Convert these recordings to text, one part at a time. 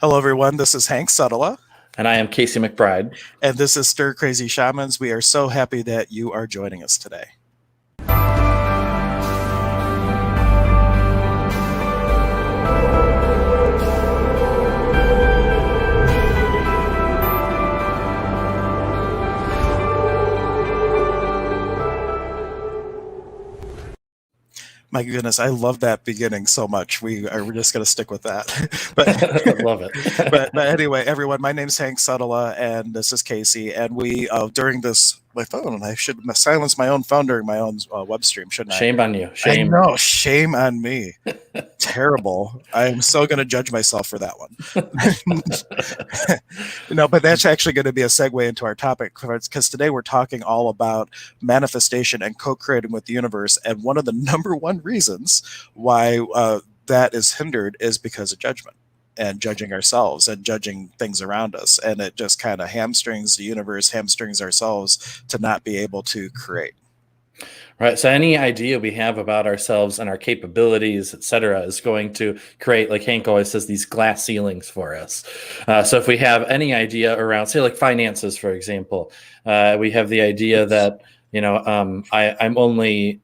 Hello, everyone. This is Hank Suttala, And I am Casey McBride. and this is Stir Crazy Shamans. We are so happy that you are joining us today. My goodness, I love that beginning so much. We're just going to stick with that. I love it. But anyway, everyone, my name's Hank Suttala, and this is Casey. And we during this my phone, I should silence my own phone during my own web stream, shouldn't I? Shame on you. Shame. I know, shame on me. Terrible. I'm so going to judge myself for that one. No, but that's actually going to be a segue into our topic, because today we're talking all about manifestation and co-creating with the universe. And one of the number one reasons why that is hindered is because of judgment and judging ourselves and judging things around us. And it just kind of hamstrings the universe, hamstrings ourselves to not be able to create. Right. So any idea we have about ourselves and our capabilities, et cetera, is going to create, like Hank always says, these glass ceilings for us. So if we have any idea around, say, like finances, for example, we have the idea that, I'm only,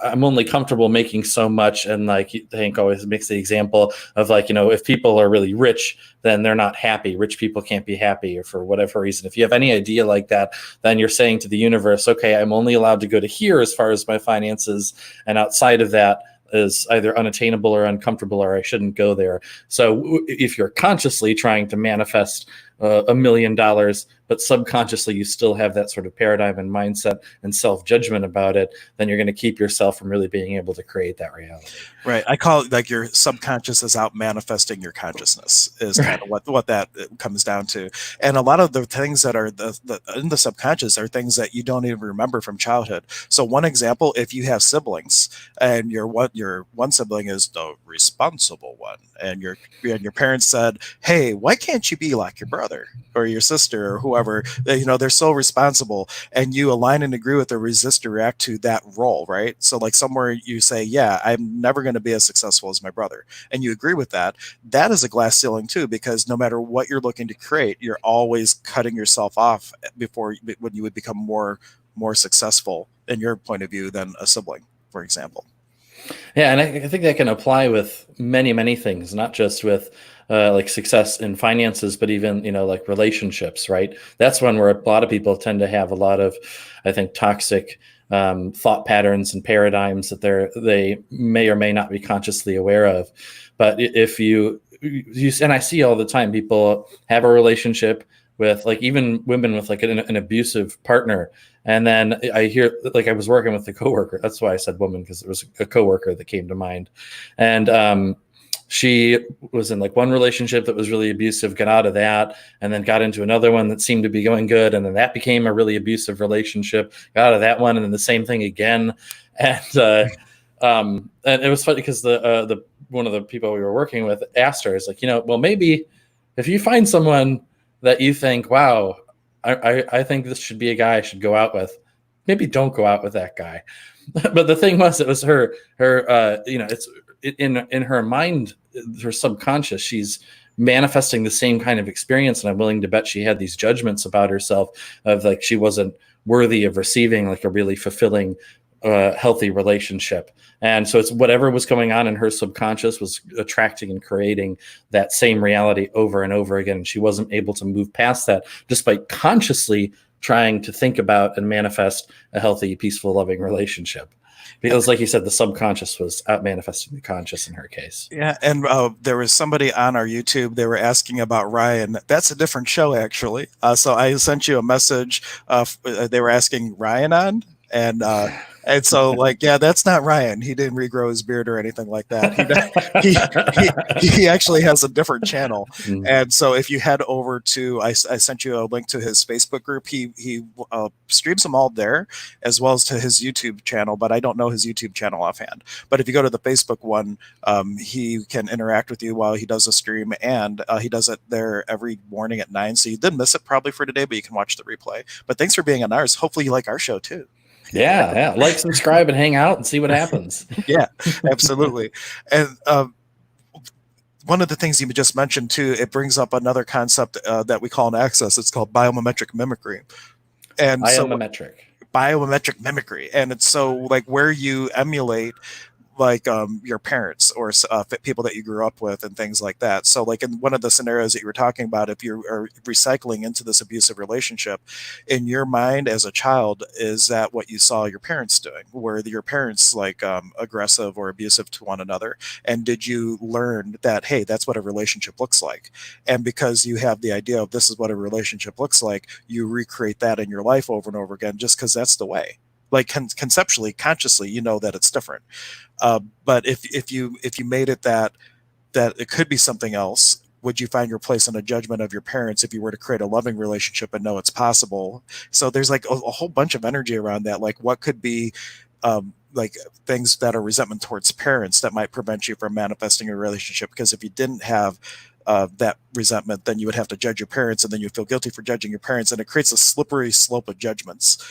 I'm only comfortable making so much. And like Hank always makes the example of like, if people are really rich, then they're not happy. Rich people can't be happy, or for whatever reason. If you have any idea like that, then you're saying to the universe, okay, I'm only allowed to go to here as far as my finances. And outside of that is either unattainable or uncomfortable, or I shouldn't go there. So if you're consciously trying to manifest $1 million, but subconsciously you still have that sort of paradigm and mindset and self-judgment about it, then you're going to keep yourself from really being able to create that reality. Right. I call it like your subconscious is out manifesting your consciousness is kind of what that comes down to. And a lot of the things that are in the subconscious are things that you don't even remember from childhood. So one example, if you have siblings and your one sibling is the responsible one, and your parents said, hey, why can't you be like your brother or your sister or whoever, they're so responsible, and you align and agree with or resist or react to that role, right? So like somewhere you say, yeah, I'm never going to be as successful as my brother, and you agree with that, that is a glass ceiling too, because no matter what you're looking to create, you're always cutting yourself off when you would become more successful in your point of view than a sibling, for example. Yeah, and I think that can apply with many, many things, not just with like success in finances, but even, like relationships, right? That's one where a lot of people tend to have a lot of, I think, toxic thought patterns and paradigms that they may or may not be consciously aware of. But if you and I see all the time, people have a relationship with, like, even women with like an abusive partner. And then I hear, like, I was working with a coworker. That's why I said woman, because it was a coworker that came to mind. And she was in like one relationship that was really abusive, got out of that, and then got into another one that seemed to be going good. And then that became a really abusive relationship, got out of that one, and then the same thing again. And it was funny because the one of the people we were working with asked her, is like, well, maybe if you find someone that you think, wow, I think this should be a guy I should go out with, maybe don't go out with that guy. But the thing was, it was her it's in her mind, her subconscious, she's manifesting the same kind of experience. And I'm willing to bet she had these judgments about herself of like, she wasn't worthy of receiving like a really fulfilling, healthy relationship. And so it's whatever was going on in her subconscious was attracting and creating that same reality over and over again. And she wasn't able to move past that, despite consciously trying to think about and manifest a healthy, peaceful, loving relationship. Because, like you said, the subconscious was out manifesting the conscious in her case. Yeah, and there was somebody on our YouTube, they were asking about Ryan. That's a different show, actually. So I sent you a message. They were asking Ryan on, and so, like, yeah, that's not Ryan. He didn't regrow his beard or anything like that. He actually has a different channel. Mm. And so if you head over to, I sent you a link to his Facebook group. He streams them all there, as well as to his YouTube channel, but I don't know his YouTube channel offhand. But if you go to the Facebook one, he can interact with you while he does a stream, and he does it there every morning at 9. So you did miss it probably for today, but you can watch the replay. But thanks for being on ours. Hopefully you like our show too. Yeah. Like, subscribe, and hang out and see what happens. Yeah, absolutely. And one of the things you just mentioned too, it brings up another concept that we call an access. It's called biomimetic mimicry. And I am so a metric. biomimetic mimicry, and it's so like where you emulate like your parents or people that you grew up with and things like that. So like in one of the scenarios that you were talking about, if you are recycling into this abusive relationship, in your mind as a child, is that what you saw your parents doing? Were your parents like aggressive or abusive to one another? And did you learn that, hey, that's what a relationship looks like? And because you have the idea of this is what a relationship looks like, you recreate that in your life over and over again just because that's the way. Like conceptually, consciously, you know that it's different. But if you made it that it could be something else, would you find your place in a judgment of your parents if you were to create a loving relationship and know it's possible? So there's like a whole bunch of energy around that. Like what could be like things that are resentment towards parents that might prevent you from manifesting a relationship? Because if you didn't have that resentment, then you would have to judge your parents, and then you feel guilty for judging your parents, and it creates a slippery slope of judgments.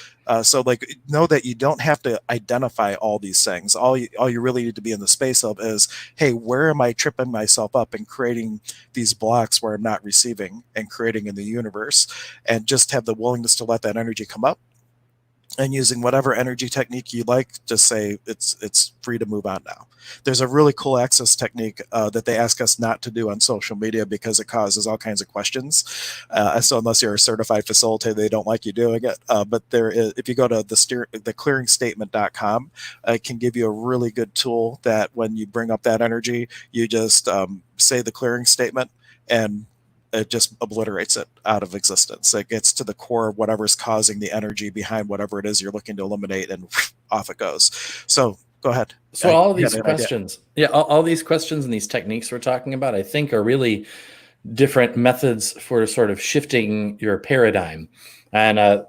So, like, know that you don't have to identify all these things. All you really need to be in the space of is, hey, where am I tripping myself up and creating these blocks where I'm not receiving and creating in the universe, and just have the willingness to let that energy come up, and using whatever energy technique you like, just say it's free to move on now. There's a really cool access technique that they ask us not to do on social media because it causes all kinds of questions. So unless you're a certified facilitator, they don't like you doing it. But there is, if you go to the clearingstatement.com, it can give you a really good tool that when you bring up that energy, you just say the clearing statement, and it just obliterates it out of existence. It gets to the core of whatever's causing the energy behind whatever it is you're looking to eliminate, and off it goes. So go ahead. So all of You had these an idea. questions, yeah, all these questions and these techniques we're talking about, I think are really different methods for sort of shifting your paradigm. And I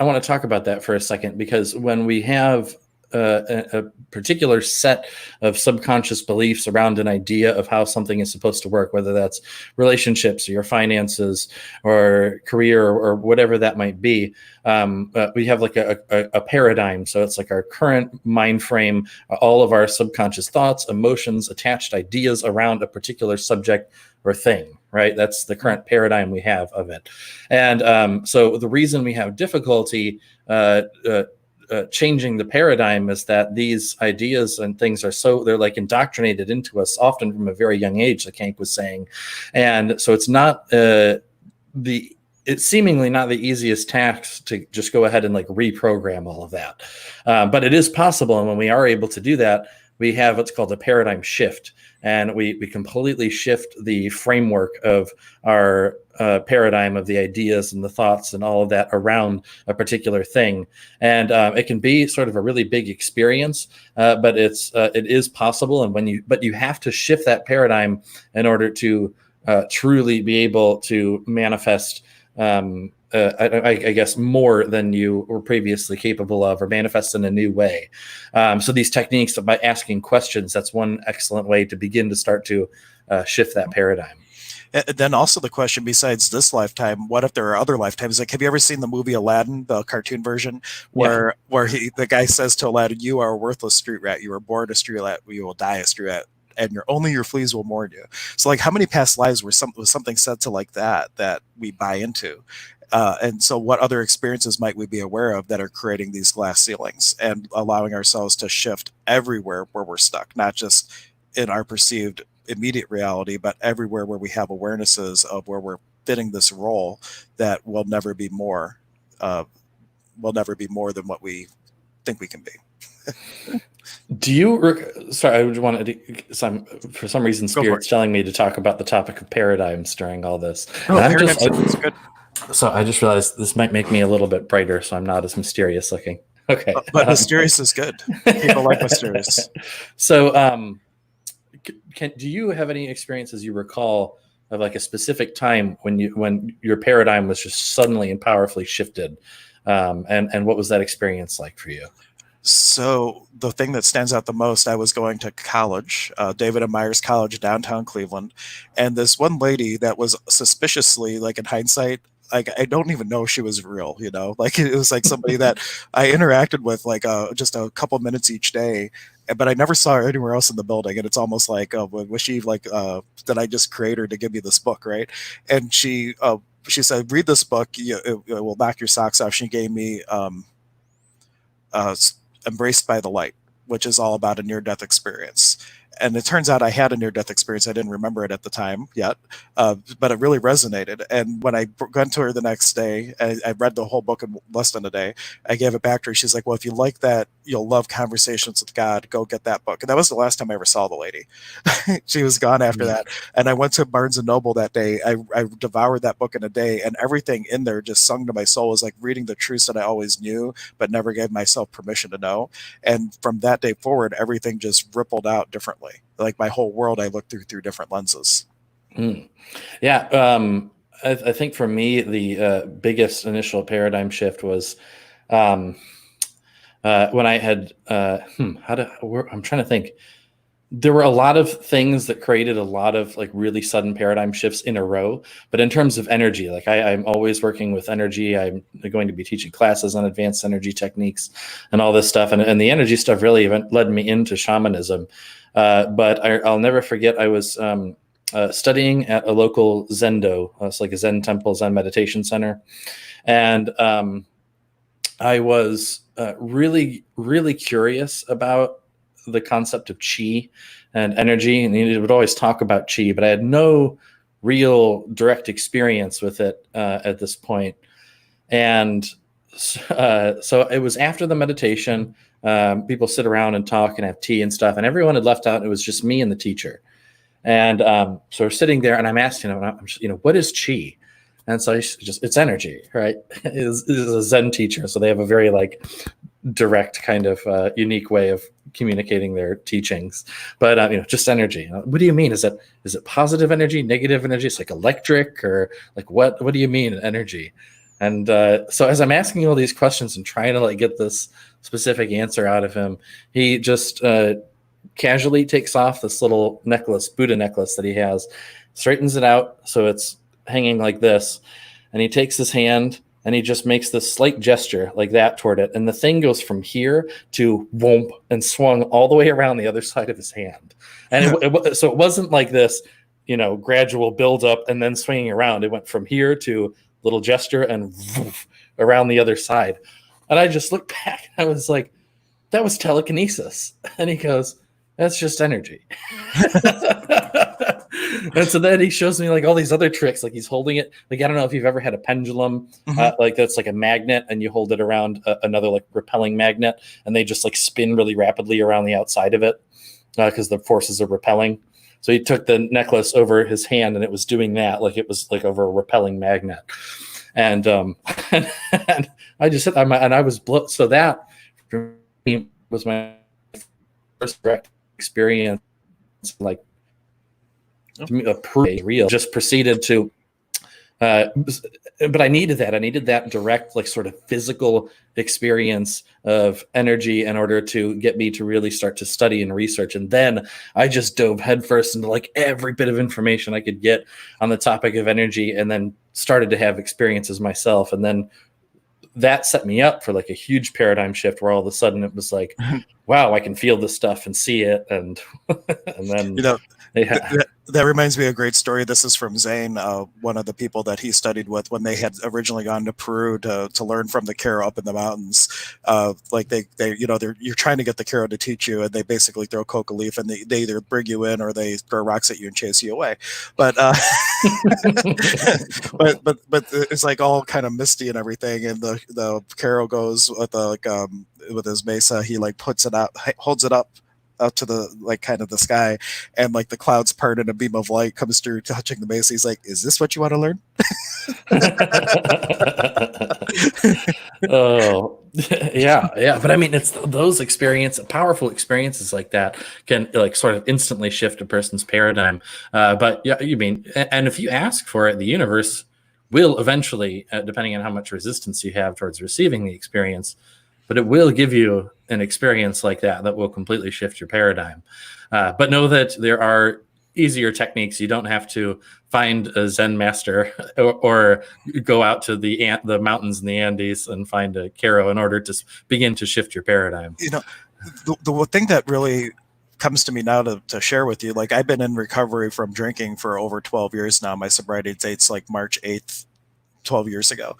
want to talk about that for a second, because when we have a particular set of subconscious beliefs around an idea of how something is supposed to work, whether that's relationships or your finances or career or whatever that might be, we have like a paradigm. So it's like our current mind frame, all of our subconscious thoughts, emotions, attached ideas around a particular subject or thing, right? That's the current paradigm we have of it. And so the reason we have difficulty changing the paradigm is that these ideas and things they're like indoctrinated into us often from a very young age, like Hank was saying. And so it's not it's seemingly not the easiest task to just go ahead and like reprogram all of that. But it is possible. And when we are able to do that, we have what's called a paradigm shift. And we completely shift the framework of our paradigm of the ideas and the thoughts and all of that around a particular thing. And it can be sort of a really big experience, but it is possible. And but you have to shift that paradigm in order to truly be able to manifest I guess more than you were previously capable of, or manifest in a new way. So these techniques, by asking questions, that's one excellent way to begin to start to shift that paradigm. And then also the question, besides this lifetime, what if there are other lifetimes? Like, have you ever seen the movie Aladdin, the cartoon version, Yeah. where the guy says to Aladdin, "You are a worthless street rat. You were born a street rat. You will die a street rat, and only your fleas will mourn you." So, like, how many past lives was something said to like that we buy into? And so, what other experiences might we be aware of that are creating these glass ceilings and allowing ourselves to shift everywhere where we're stuck, not just in our perceived immediate reality, but everywhere where we have awarenesses of where we're fitting this role that will never be more, uh, will never be more than what we think we can be. Do you? Sorry, I would want to. For some reason, Go for Spirit's it. telling me to talk about the topic of paradigms during all this, Oh, and paradigm shift is good. so I just realized this might make me a little bit brighter, so I'm not as mysterious looking. Okay. But mysterious is good. People like mysterious. So, do you have any experiences you recall of like a specific time when your paradigm was just suddenly and powerfully shifted, and what was that experience like for you? So the thing that stands out the most, I was going to college, David and Myers College, downtown Cleveland, and this one lady that was suspiciously, like in hindsight, like I don't even know if she was real, like it was like somebody that I interacted with like just a couple minutes each day, but I never saw her anywhere else in the building. And it's almost like, was she like, did I just create her to give me this book, right? And she said, read this book. It will knock your socks off. She gave me uh, Embraced by the Light, which is all about a near-death experience. And it turns out I had a near-death experience. I didn't remember it at the time yet, but it really resonated. And when I went to her the next day, I read the whole book in less than a day. I gave it back to her. She's like, "Well, if you like that, you'll love Conversations with God. Go get that book." And that was the last time I ever saw the lady. She was gone after Yeah. that. And I went to Barnes and Noble that day. I devoured that book in a day, and everything in there just sung to my soul. It was like reading the truths that I always knew, but never gave myself permission to know. And from that day forward, everything just rippled out differently. Like my whole world, I looked through different lenses. Mm. Yeah. I think for me, the biggest initial paradigm shift was um, when I had, I'm trying to think. There were a lot of things that created a lot of like really sudden paradigm shifts in a row. But in terms of energy, like I'm always working with energy. I'm going to be teaching classes on advanced energy techniques and all this stuff. And the energy stuff really led me into shamanism. But I'll never forget, I was studying at a local Zendo. It's like a Zen temple, Zen meditation center. And I was really, really curious about the concept of chi and energy, and he would always talk about chi, but I had no real direct experience with it at this point. And so it was after the meditation. People sit around and talk and have tea and stuff, and everyone had left out. And it was just me and the teacher. And so we're sitting there, and I'm asking him, what is chi? And so it's energy, right? is a Zen teacher, so they have a very like direct kind of unique way of communicating their teachings. But just energy. What do you mean? Is it positive energy, negative energy? It's like electric, or like what do you mean energy? And so as I'm asking all these questions and trying to like get this specific answer out of him, he just casually takes off this little necklace, Buddha necklace that he has, straightens it out so it's hanging like this, and he takes his hand and he just makes this slight gesture like that toward it, and the thing goes from here to whoomp and swung all the way around the other side of his hand. And so it wasn't like this, gradual build up and then swinging around. It went from here to little gesture and woof, around the other side. And I just looked back. I was like, that was telekinesis. And he goes, that's just energy. And so then he shows me like all these other tricks, like he's holding it. Like, I don't know if you've ever had a pendulum, like that's like a magnet, and you hold it around another like repelling magnet, and they just like spin really rapidly around the outside of it because the forces are repelling. So he took the necklace over his hand, and it was doing that, like it was like over a repelling magnet. And and I just said, and I was so that for me was my first direct experience, like pretty real. Just proceeded to but I needed that direct, like sort of physical experience of energy in order to get me to really start to study and research. And then I just dove headfirst into like every bit of information I could get on the topic of energy, and then started to have experiences myself. And then that set me up for like a huge paradigm shift where all of a sudden it was like, wow, I can feel this stuff and see it. And and then that reminds me of a great story. This is from Zane, one of the people that he studied with when they had originally gone to Peru to learn from the Karo up in the mountains. Like you're trying to get the Karo to teach you, and they basically throw coca leaf, and they either bring you in or they throw rocks at you and chase you away. But but it's like all kind of misty and everything, and the Karo goes with with his mesa. He like puts it out, holds it up to the like kind of the sky, and like the clouds part and a beam of light comes through touching the mesa. He's like, is this what you want to learn? Oh yeah, but I mean, it's those powerful experiences like that can like sort of instantly shift a person's paradigm. But yeah, you mean, and if you ask for it, the universe will eventually, depending on how much resistance you have towards receiving the experience, but it will give you an experience like that will completely shift your paradigm. But know that there are easier techniques. You don't have to find a Zen master or go out to the mountains in the Andes and find a Karo in order to begin to shift your paradigm. the thing that really comes to me now to share with you, like I've been in recovery from drinking for over 12 years now. My sobriety date's like March 8th, 12 years ago.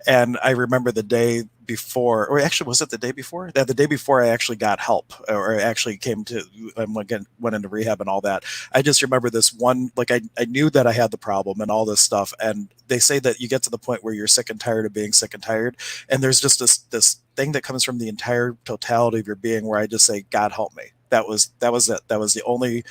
And I remember the day before, or actually, was it the day before? Yeah, the day before I actually got help, or I actually came to, went into rehab and all that. I just remember this one, like I knew that I had the problem and all this stuff. And they say that you get to the point where you're sick and tired of being sick and tired. And there's just this thing that comes from the entire totality of your being where I just say, God help me. That was it. That was the only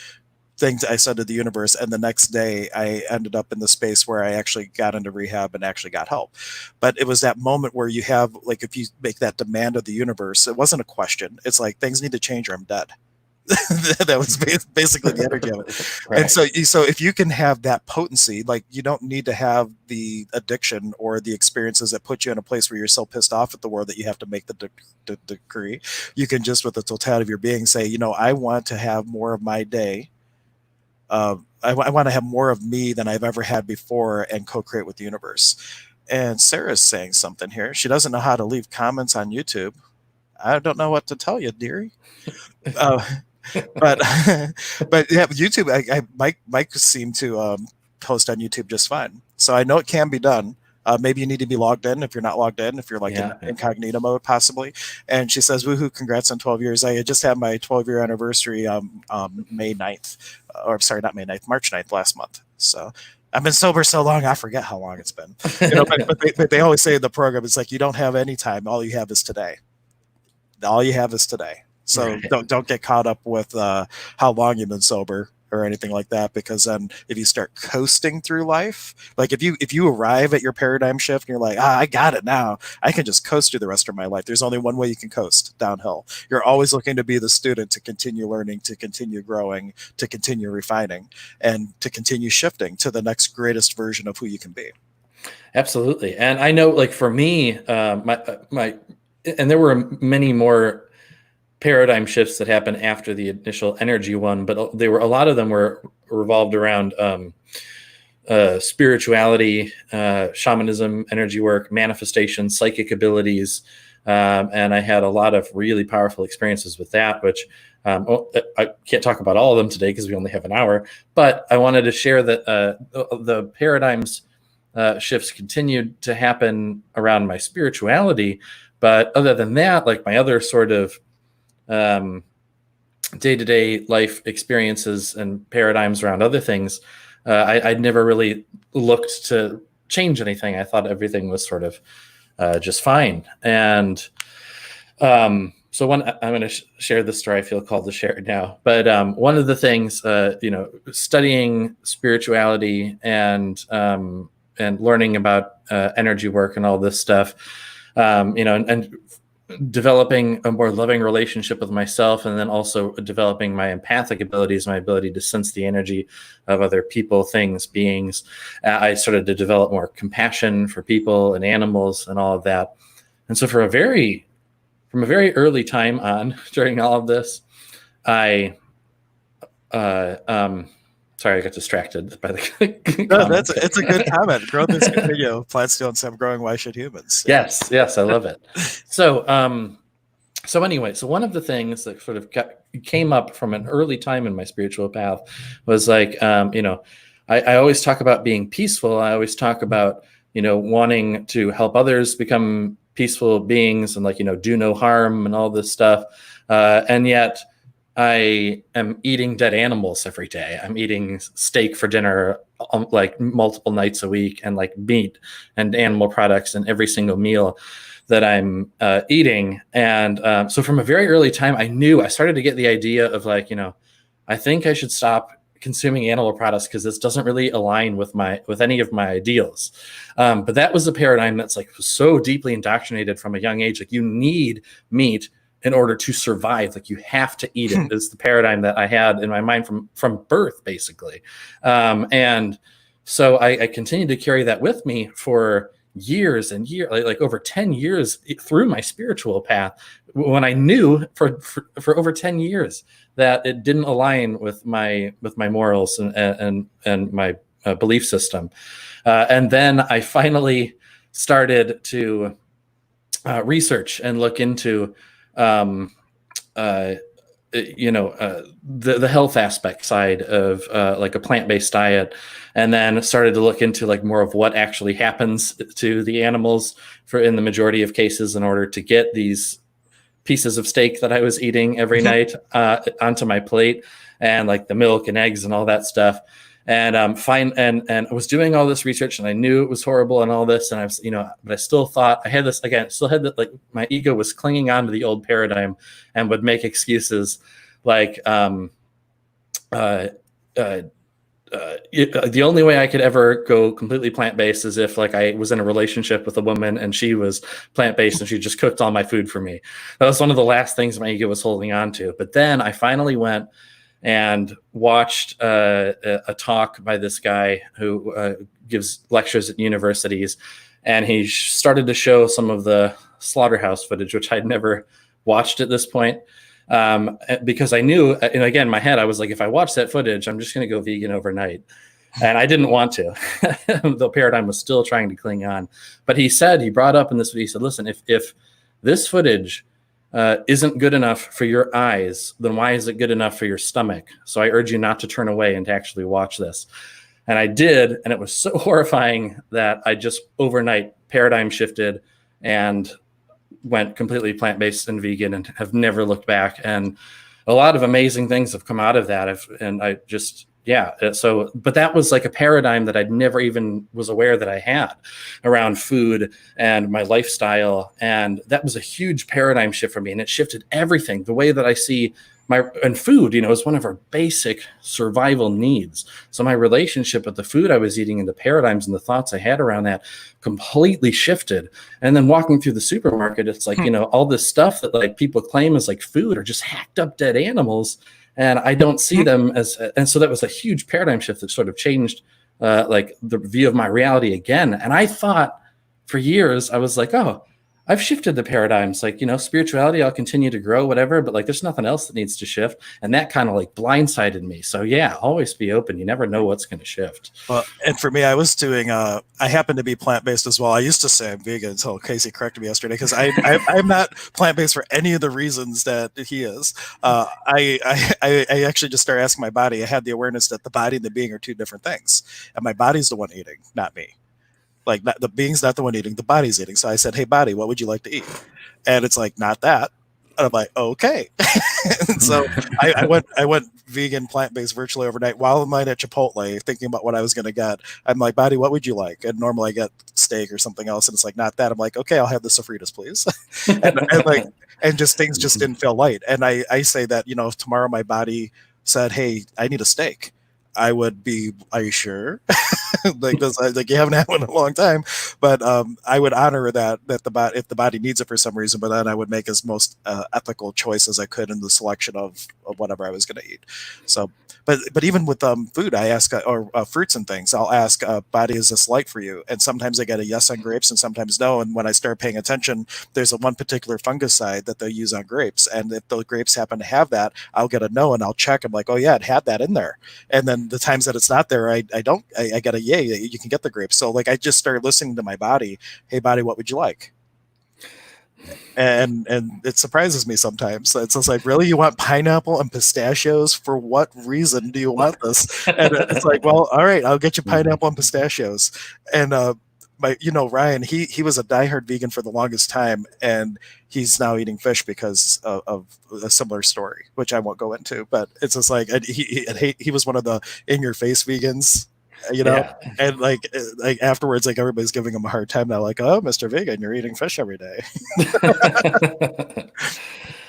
thing I said to the universe. And the next day, I ended up in the space where I actually got into rehab and actually got help. But it was that moment where you have, like, if you make that demand of the universe, it wasn't a question. It's like, things need to change or I'm dead. That was basically the energy of it. Right. And so if you can have that potency, like you don't need to have the addiction or the experiences that put you in a place where you're so pissed off at the world that you have to make the decree. You can just, with the totality of your being, say, I want to have more of my day. I want to have more of me than I've ever had before and co-create with the universe. And Sarah's saying something here. She doesn't know how to leave comments on YouTube. I don't know what to tell you, dearie. Uh, but but yeah, YouTube. Mike seemed to post on YouTube just fine. So I know it can be done. Maybe you need to be logged in if you're not logged in, if you're like in Yeah, yeah. incognito mode, possibly. And she says, woohoo, congrats on 12 years. I just had my 12-year anniversary May 9th, or sorry, not May 9th, March 9th last month. So I've been sober so long, I forget how long it's been. But they always say in the program, it's like, you don't have any time. All you have is today. All you have is today. So Right. don't get caught up with how long you've been sober or anything like that, because then if you start coasting through life, like if you arrive at your paradigm shift and you're like, I got it now, I can just coast through the rest of my life. There's only one way you can coast: downhill. You're always looking to be the student, to continue learning, to continue growing, to continue refining, and to continue shifting to the next greatest version of who you can be. Absolutely. And I know, like for me, and there were many more paradigm shifts that happened after the initial energy one, but a lot of them were revolved around spirituality, shamanism, energy work, manifestation, psychic abilities. And I had a lot of really powerful experiences with that, which I can't talk about all of them today because we only have an hour, but I wanted to share that the paradigms shifts continued to happen around my spirituality. But other than that, like my other sort of day-to-day life experiences and paradigms around other things, I'd never really looked to change anything. I thought everything was sort of just fine. And so I'm going to share this story. I feel called to share it now. But one of the things, studying spirituality and learning about energy work and all this stuff, and developing a more loving relationship with myself, and then also developing my empathic abilities, my ability to sense the energy of other people, things, beings. I started to develop more compassion for people and animals and all of that. And so from a very early time on during all of this, sorry, I got distracted by the No, comments. it's a good comment. Growth is continual. Plants don't stop growing. Why should humans? Yes, I love it. So, anyway, so one of the things that sort of came up from an early time in my spiritual path was like, I always talk about being peaceful. I always talk about, wanting to help others become peaceful beings and like, do no harm and all this stuff. And yet I am eating dead animals every day. I'm eating steak for dinner, like multiple nights a week, and like meat and animal products in every single meal that I'm eating. And so from a very early time, I started to get the idea of like, I think I should stop consuming animal products because this doesn't really align with any of my ideals. But that was a paradigm that's like so deeply indoctrinated from a young age. Like you need meat in order to survive. Like you have to eat it. Is the paradigm that I had in my mind from birth, basically. And so I continued to carry that with me for years and years, like over 10 years through my spiritual path, when I knew for over 10 years that it didn't align with my morals and my belief system. And then I finally started to research and look into the health aspect side of like a plant-based diet, and then started to look into like more of what actually happens to the animals for in the majority of cases in order to get these pieces of steak that I was eating every night onto my plate, and like the milk and eggs and all that stuff. And and I was doing all this research, and I knew it was horrible and all this, and I was, but I still thought I had this again. Still had that, like my ego was clinging on to the old paradigm, and would make excuses like, the only way I could ever go completely plant-based is if like I was in a relationship with a woman and she was plant-based and she just cooked all my food for me. That was one of the last things my ego was holding on to. But then I finally went and watched a talk by this guy who gives lectures at universities, and he started to show some of the slaughterhouse footage, which I'd never watched at this point. Because I knew, and again, in my head, I was like, if I watch that footage, I'm just going to go vegan overnight. And I didn't want to. The paradigm was still trying to cling on. But he brought up in this video, he said, listen, if this footage isn't good enough for your eyes, then why is it good enough for your stomach? So I urge you not to turn away and to actually watch this. And I did, and it was so horrifying that I just overnight paradigm shifted and went completely plant-based and vegan, and have never looked back. And a lot of amazing things have come out of that. But that was like a paradigm that I'd never even was aware that I had around food and my lifestyle. And that was a huge paradigm shift for me. And it shifted everything, the way that I see and food, is one of our basic survival needs. So my relationship with the food I was eating and the paradigms and the thoughts I had around that completely shifted. And then walking through the supermarket, it's like, all this stuff that like people claim as like food are just hacked up dead animals. And I don't see them as, and so that was a huge paradigm shift that sort of changed like the view of my reality again. And I thought for years, I was like, oh, I've shifted the paradigms, like, spirituality, I'll continue to grow, whatever, but like, there's nothing else that needs to shift. And that kind of like blindsided me. So yeah, always be open. You never know what's going to shift. Well, and for me, I was doing, I happen to be plant-based as well. I used to say I'm vegan until Casey corrected me yesterday, because I'm not plant-based for any of the reasons that he is. I actually just started asking my body. I had the awareness that the body and the being are two different things. And my body's the one eating, not me. Like, the being's not the one eating, the body's eating. So I said, hey, body, what would you like to eat? And it's like, not that. And I'm like, okay. And so I went vegan, plant-based virtually overnight while I'm at Chipotle thinking about what I was going to get. I'm like, body, what would you like? And normally I get steak or something else. And it's like, not that. I'm like, okay, I'll have the sofritas, please. and just things just didn't feel light. And I say that, if tomorrow my body said, hey, I need a steak, I would be, are you sure? Like you haven't had one in a long time, but I would honor that if the body needs it for some reason, but then I would make as most ethical choice as I could in the selection of whatever I was going to eat. So, but even with food, I ask or fruits and things, I'll ask, body, is this light for you? And sometimes I get a yes on grapes, and sometimes no. And when I start paying attention, there's one particular fungicide that they use on grapes, and if the grapes happen to have that, I'll get a no, and I'll check. I'm like, oh yeah, it had that in there. And then the times that it's not there, I get a yay, you can get the grapes. So like I just started listening to my body. Hey body, what would you like? And it surprises me sometimes. It's just like, really, you want pineapple and pistachios? For what reason do you want this? And it's like, well, all right, I'll get you pineapple and pistachios. And Ryan, he was a diehard vegan for the longest time, and he's now eating fish because of a similar story, which I won't go into. But it's just like, he was one of the in-your-face vegans, Yeah. and like afterwards, like everybody's giving him a hard time now, like, oh, Mr. Vegan, you're eating fish every day.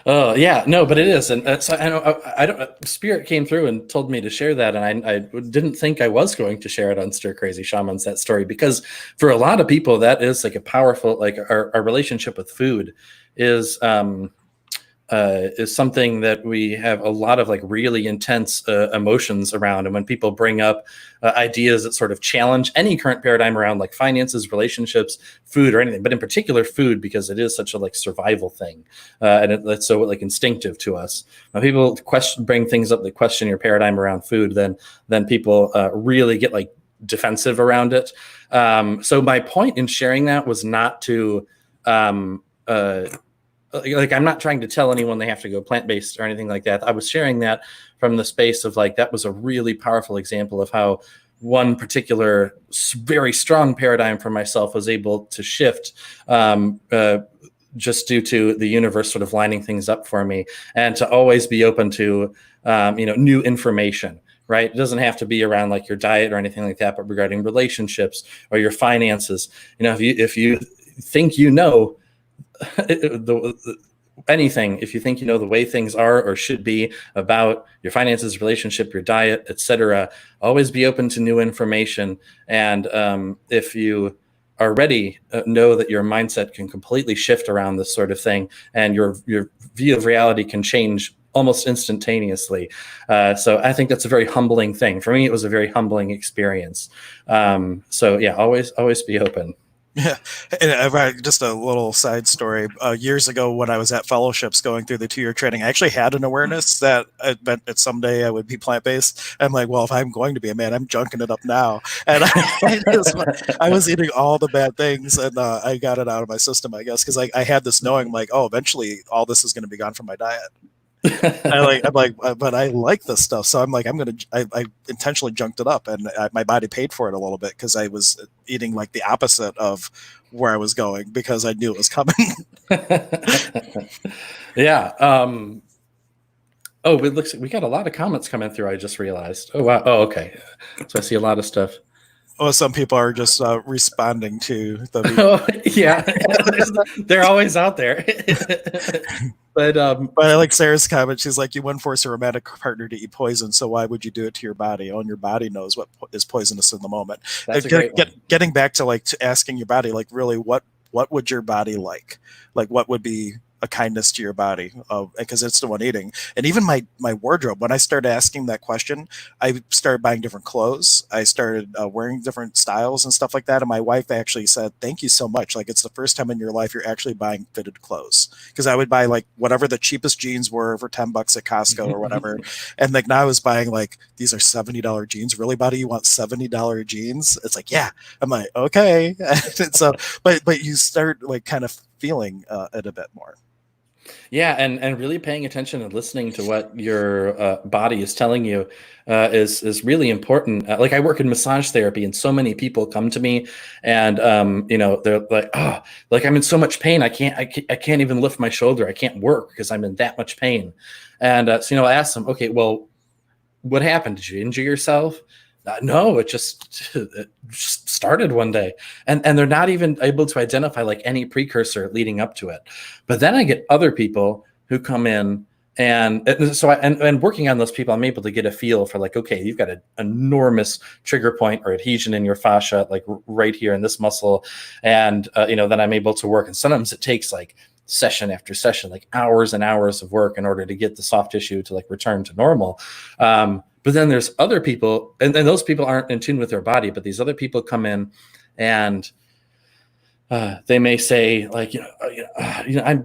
Oh yeah, no, but it is, and so I don't. Spirit came through and told me to share that, and I didn't think I was going to share it on Stir Crazy Shamans, that story, because for a lot of people that is like a powerful, like our relationship with food is something that we have a lot of like really intense emotions around. And when people bring up ideas that sort of challenge any current paradigm around like finances, relationships, food, or anything, but in particular food, because it is such a like survival thing, and it's so like instinctive to us. When people bring things up that question your paradigm around food, then people really get like defensive around it. So my point in sharing that was not to like I'm not trying to tell anyone they have to go plant-based or anything like that. I was sharing that from the space of like, that was a really powerful example of how one particular very strong paradigm for myself was able to shift, just due to the universe sort of lining things up for me, and to always be open to new information. Right, it doesn't have to be around like your diet or anything like that, but regarding relationships or your finances. If you think anything, if you think the way things are or should be about your finances, relationship, your diet, etc., always be open to new information. And if you are ready, know that your mindset can completely shift around this sort of thing, and your view of reality can change almost instantaneously. So I think that's a very humbling thing. For me, it was a very humbling experience. So yeah, always be open. Yeah, and just a little side story. Years ago, when I was at fellowships going through the 2-year training, I actually had an awareness that I bet that someday I would be plant based. I'm like, well, if I'm going to be a man, I'm junking it up now. And I was eating all the bad things, and I got it out of my system, I guess, because I had this knowing, like, oh, eventually all this is going to be gone from my diet. I'm like, but I like this stuff, so I'm like, I intentionally junked it up, and my body paid for it a little bit because I was eating like the opposite of where I was going because I knew it was coming. Yeah. Oh, it looks like we got a lot of comments coming through. I just realized. Oh wow. Oh, okay. So I see a lot of stuff. Well, some people are just responding to the. Oh, yeah, they're always out there. But I like Sarah's comment. She's like, "You wouldn't force a romantic partner to eat poison, so why would you do it to your body? Oh, and your body knows what is poisonous in the moment." That's a great one. Getting back to like to asking your body, like, really, what would your body like? Like, what would be a kindness to your body? Because it's the one eating. And even my wardrobe. When I started asking that question, I started buying different clothes. I started wearing different styles and stuff like that. And my wife actually said, "Thank you so much. Like, it's the first time in your life you're actually buying fitted clothes." Because I would buy like whatever the cheapest jeans were for $10 at Costco or whatever, and like now I was buying like, these are $70 jeans. Really, buddy? You want $70 jeans? It's like, yeah. I'm like, okay. And so, but you start like kind of feeling it a bit more. Yeah, and really paying attention and listening to what your body is telling you is really important. Like I work in massage therapy, and so many people come to me, and they're like, "Oh, like I'm in so much pain. I can't even lift my shoulder. I can't work because I'm in that much pain." And so I ask them, "Okay, well, what happened? Did you injure yourself?" No, it just started one day, and they're not even able to identify like any precursor leading up to it. But then I get other people who come in, and so and working on those people, I'm able to get a feel for like, okay, you've got an enormous trigger point or adhesion in your fascia, like right here in this muscle, and then I'm able to work. And sometimes it takes like session after session, like hours and hours of work in order to get the soft tissue to like return to normal. But then there's other people, and those people aren't in tune with their body, but these other people come in, and they may say like, I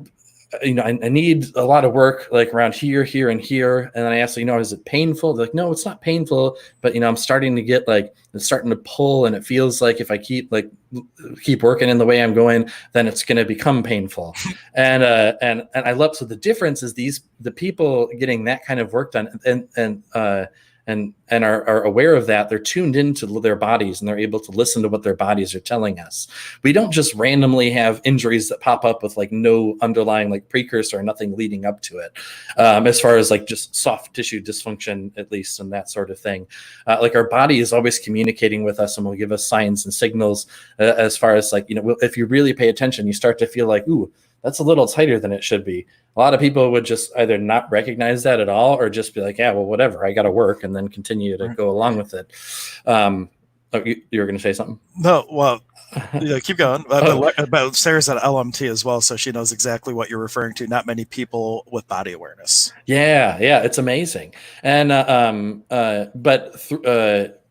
need a lot of work like around here, here, and here. And then I ask, is it painful? They're like, no, it's not painful, but I'm starting to get like, it's starting to pull, and it feels like if I keep working in the way I'm going, then it's going to become painful. And I love, so the difference is the people getting that kind of work done and are aware of that, they're tuned into their bodies, and they're able to listen to what their bodies are telling us. We don't just randomly have injuries that pop up with like no underlying like precursor or nothing leading up to it, as far as like just soft tissue dysfunction, at least, and that sort of thing. Like our body is always communicating with us and will give us signs and signals, as far as like, if you really pay attention, you start to feel like, ooh, that's a little tighter than it should be. A lot of people would just either not recognize that at all, or just be like, yeah, well, whatever, I got to work, and then continue to go along with it. You were going to say something? No, well, keep going. But Sarah's at LMT as well, so she knows exactly what you're referring to. Not many people with body awareness. Yeah, it's amazing. And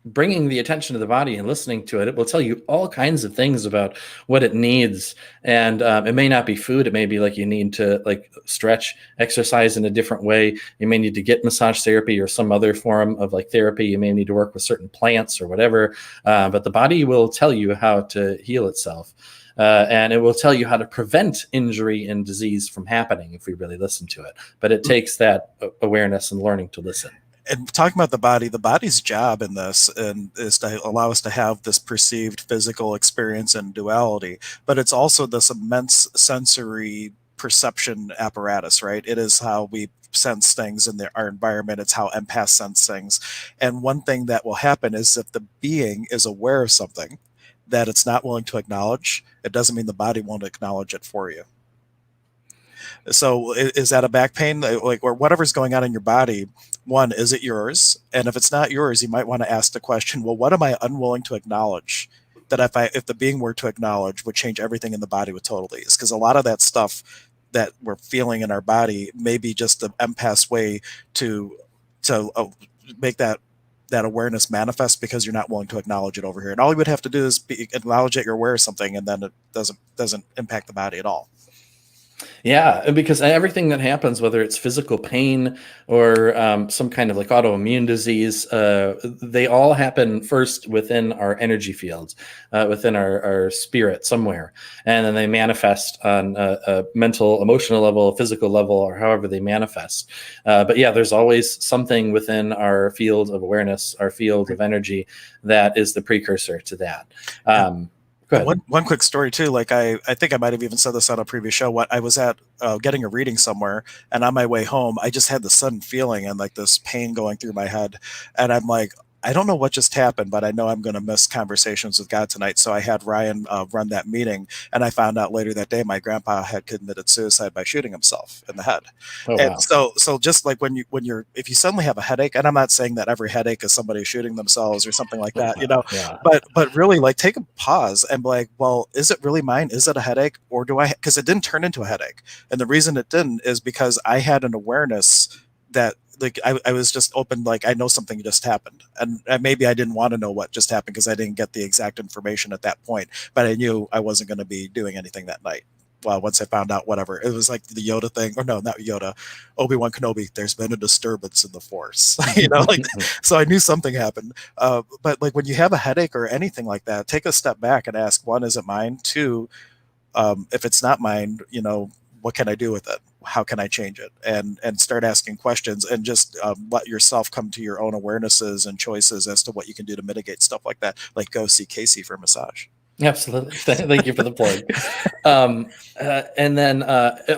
bringing the attention to the body and listening to it, it will tell you all kinds of things about what it needs. And it may not be food. It may be like you need to like stretch, exercise in a different way. You may need to get massage therapy or some other form of like therapy. You may need to work with certain plants or whatever. But the body will tell you how to heal itself. And it will tell you how to prevent injury and disease from happening if we really listen to it. But it takes that awareness and learning to listen. And talking about the body's job in this and is to allow us to have this perceived physical experience and duality, but it's also this immense sensory perception apparatus, right? It is how we sense things in our environment. It's how empaths sense things. And one thing that will happen is if the being is aware of something that it's not willing to acknowledge, it doesn't mean the body won't acknowledge it for you. So is that a back pain, like, or whatever's going on in your body? One, is it yours? And if it's not yours, you might want to ask the question, well, what am I unwilling to acknowledge that if the being were to acknowledge would change everything in the body with total ease? Because a lot of that stuff that we're feeling in our body may be just the empath's way to make that awareness manifest, because you're not willing to acknowledge it over here. And all you would have to do is acknowledge that you're aware of something, and then it doesn't impact the body at all. Yeah, because everything that happens, whether it's physical pain or some kind of like autoimmune disease, they all happen first within our energy fields, within our spirit somewhere. And then they manifest on a mental, emotional level, physical level, or however they manifest. But yeah, there's always something within our field of awareness, our field of energy, that is the precursor to that. One quick story too. Like I think I might have even said this on a previous show. What I was at getting a reading somewhere, and on my way home, I just had the sudden feeling and like this pain going through my head, and I'm like, I don't know what just happened, but I know I'm going to miss conversations with God tonight. So I had Ryan run that meeting, and I found out later that day my grandpa had committed suicide by shooting himself in the head. Oh, And wow. so just like if you suddenly have a headache, and I'm not saying that every headache is somebody shooting themselves or something like that, Yeah. but really like take a pause and be like, well, is it really mine? Is it a headache, or because it didn't turn into a headache, and the reason it didn't is because I had an awareness that like I was just open, like I know something just happened, and maybe I didn't want to know what just happened because I didn't get the exact information at that point, but I knew I wasn't going to be doing anything that night. Well, once I found out, whatever, it was like the Yoda thing, or no, not Yoda, Obi-Wan Kenobi, there's been a disturbance in the Force, like, so I knew something happened. But like when you have a headache or anything like that, take a step back and ask, one, is it mine? Two, if it's not mine, what can I do with it? How can I change it? And start asking questions, and just let yourself come to your own awarenesses and choices as to what you can do to mitigate stuff like that. Like go see Casey for massage. Absolutely. Thank you for the plug. And then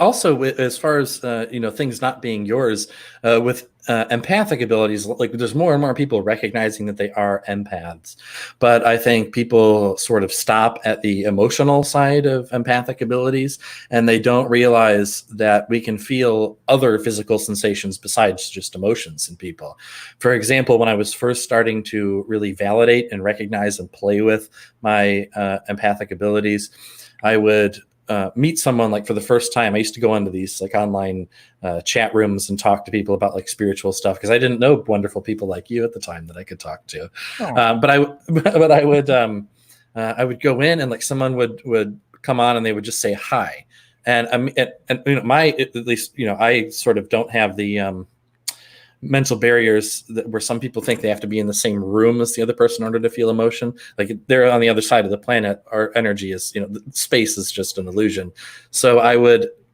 also, as far as things not being yours, with empathic abilities, like there's more and more people recognizing that they are empaths. But I think people sort of stop at the emotional side of empathic abilities, and they don't realize that we can feel other physical sensations besides just emotions in people. For example, when I was first starting to really validate and recognize and play with my empathic abilities, I would meet someone like for the first time. I used to go into these like online chat rooms and talk to people about like spiritual stuff, because I didn't know wonderful people like you at the time that I could talk to. But I would go in, and like someone would come on and they would just say hi. And at least I sort of don't have the mental barriers where some people think they have to be in the same room as the other person in order to feel emotion. Like they're on the other side of the planet. Our energy is, space is just an illusion. So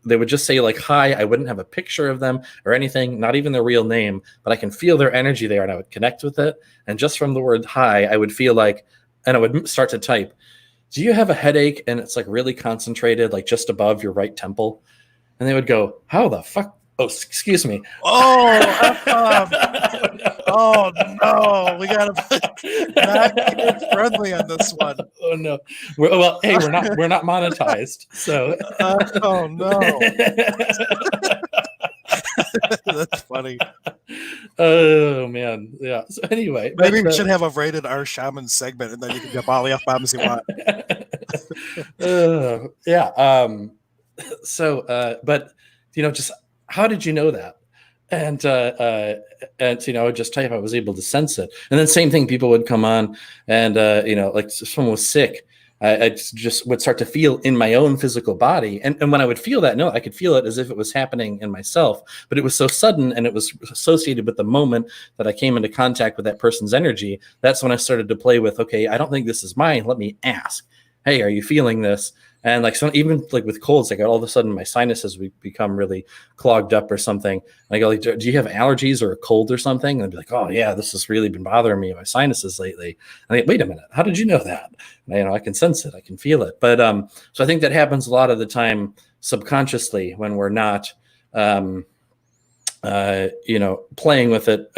they would just say like, hi. I wouldn't have a picture of them or anything, not even their real name, but I can feel their energy there, and I would connect with it. And just from the word hi, I would feel like, and I would start to type, do you have a headache? And it's like really concentrated, like just above your right temple. And they would go, how the fuck? Oh, excuse me. Oh no, we gotta not kid friendly on this one. Oh no. Hey, we're not monetized, so. Oh no. That's funny. Oh man, yeah. So anyway, maybe we should have a rated R shaman segment, and then you can get all the F bombs you want. Yeah. So, but just how did you know that? and I would just type. I was able to sense it, and then same thing. People would come on, and like if someone was sick, I just would start to feel in my own physical body, and when I would feel that note, I could feel it as if it was happening in myself, but it was so sudden, and it was associated with the moment that I came into contact with that person's energy. That's when I started to play with, okay, I don't think this is mine. Let me ask, hey, are you feeling this? And like, so even like with colds, like all of a sudden my sinuses become really clogged up or something. And I go like, do you have allergies or a cold or something? And I'd be like, oh yeah, this has really been bothering me, my sinuses lately. And I go, wait a minute, how did you know that? And, I can sense it, I can feel it. But so I think that happens a lot of the time subconsciously when we're not, playing with it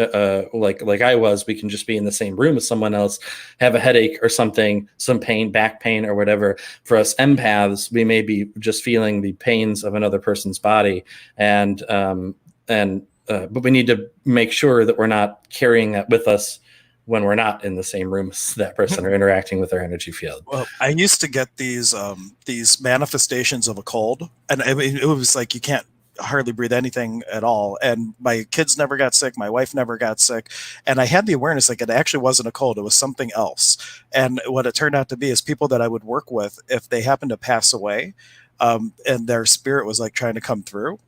like I was. We can just be in the same room with someone else, have a headache or something, some pain, back pain or whatever. For us empaths, we may be just feeling the pains of another person's body, and but we need to make sure that we're not carrying that with us when we're not in the same room as that person or interacting with their energy field. Well, I used to get these manifestations of a cold, and I mean, it was like you can't hardly breathe anything at all. And my kids never got sick. My wife never got sick. And I had the awareness like it actually wasn't a cold. It was something else. And what it turned out to be is people that I would work with, if they happened to pass away, and their spirit was like trying to come through,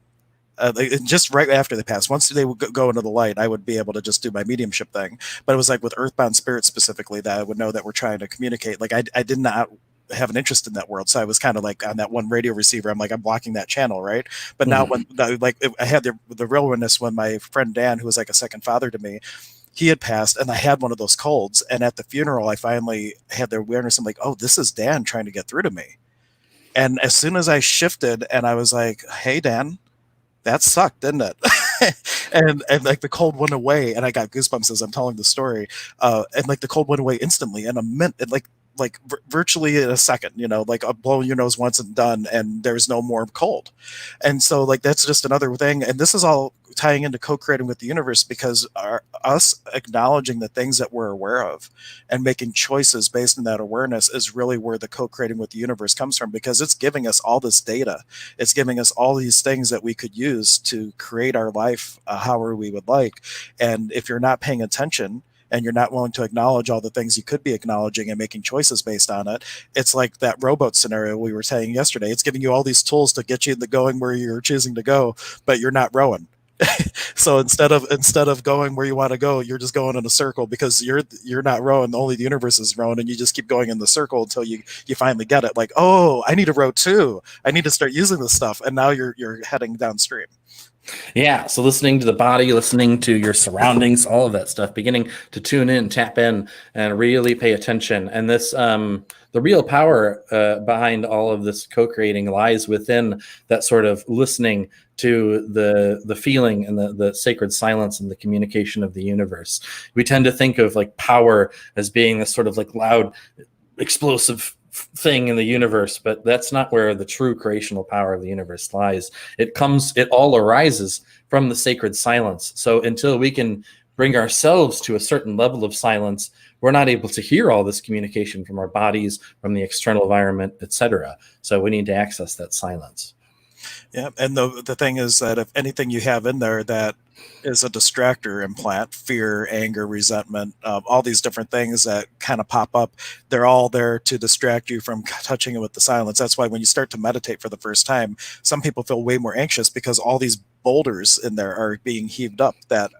just right after they passed, once they would go into the light, I would be able to just do my mediumship thing. But it was like with earthbound spirits specifically that I would know that we're trying to communicate. Like I did not have an interest in that world, so I was kind of like on that one radio receiver. I'm like, I'm blocking that channel, right? But now when like I had the real awareness when my friend Dan, who was like a second father to me, he had passed, and I had one of those colds. And at the funeral, I finally had the awareness. I'm like, oh, this is Dan trying to get through to me. And as soon as I shifted, and I was like, hey, Dan, that sucked, didn't it? and like the cold went away, and I got goosebumps as I'm telling the story. And like the cold went away instantly in a minute, like virtually in a second, like a blow your nose once and done, and there's no more cold. And so like that's just another thing. And this is all tying into co-creating with the universe, because us acknowledging the things that we're aware of and making choices based on that awareness is really where the co-creating with the universe comes from, because it's giving us all this data. It's giving us all these things that we could use to create our life however we would like. And if you're not paying attention, and you're not willing to acknowledge all the things you could be acknowledging and making choices based on it, it's like that rowboat scenario we were saying yesterday. It's giving you all these tools to get you going where you're choosing to go, but you're not rowing. So instead of going where you want to go, you're just going in a circle, because you're not rowing. Only the universe is rowing, and you just keep going in the circle until you finally get it. Like, oh, I need to row too. I need to start using this stuff, and now you're heading downstream. Yeah. So listening to the body, listening to your surroundings, all of that stuff, beginning to tune in, tap in, and really pay attention. And this, the real power behind all of this co-creating lies within that sort of listening to the feeling and the sacred silence and the communication of the universe. We tend to think of like power as being this sort of like loud, explosive thing in the universe, but that's not where the true creational power of the universe lies. It all arises from the sacred silence. So until we can bring ourselves to a certain level of silence, we're not able to hear all this communication from our bodies, from the external environment, etc. So we need to access that silence. Yeah, and the thing is that if anything you have in there that is a distractor implant, fear, anger, resentment, all these different things that kind of pop up, they're all there to distract you from touching it with the silence. That's why when you start to meditate for the first time, some people feel way more anxious, because all these boulders in there are being heaved up that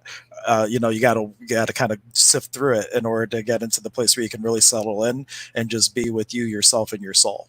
you gotta kind of sift through it in order to get into the place where you can really settle in and just be with you, yourself, and your soul.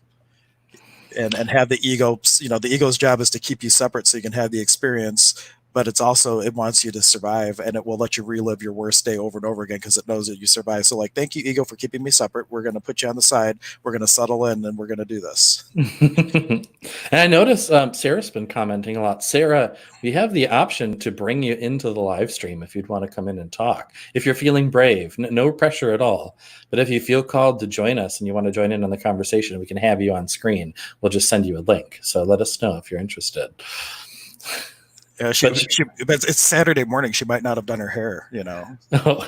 And have the ego, the ego's job is to keep you separate so you can have the experience, but it wants you to survive, and it will let you relive your worst day over and over again because it knows that you survive. So like, thank you, ego, for keeping me separate. We're going to put you on the side. We're going to settle in, and we're going to do this. And I notice Sarah's been commenting a lot. Sarah, we have the option to bring you into the live stream if you'd want to come in and talk. If you're feeling brave, no pressure at all. But if you feel called to join us and you want to join in on the conversation, we can have you on screen. We'll just send you a link. So let us know if you're interested. Yeah, But but it's Saturday morning. She might not have done her hair, you know. oh.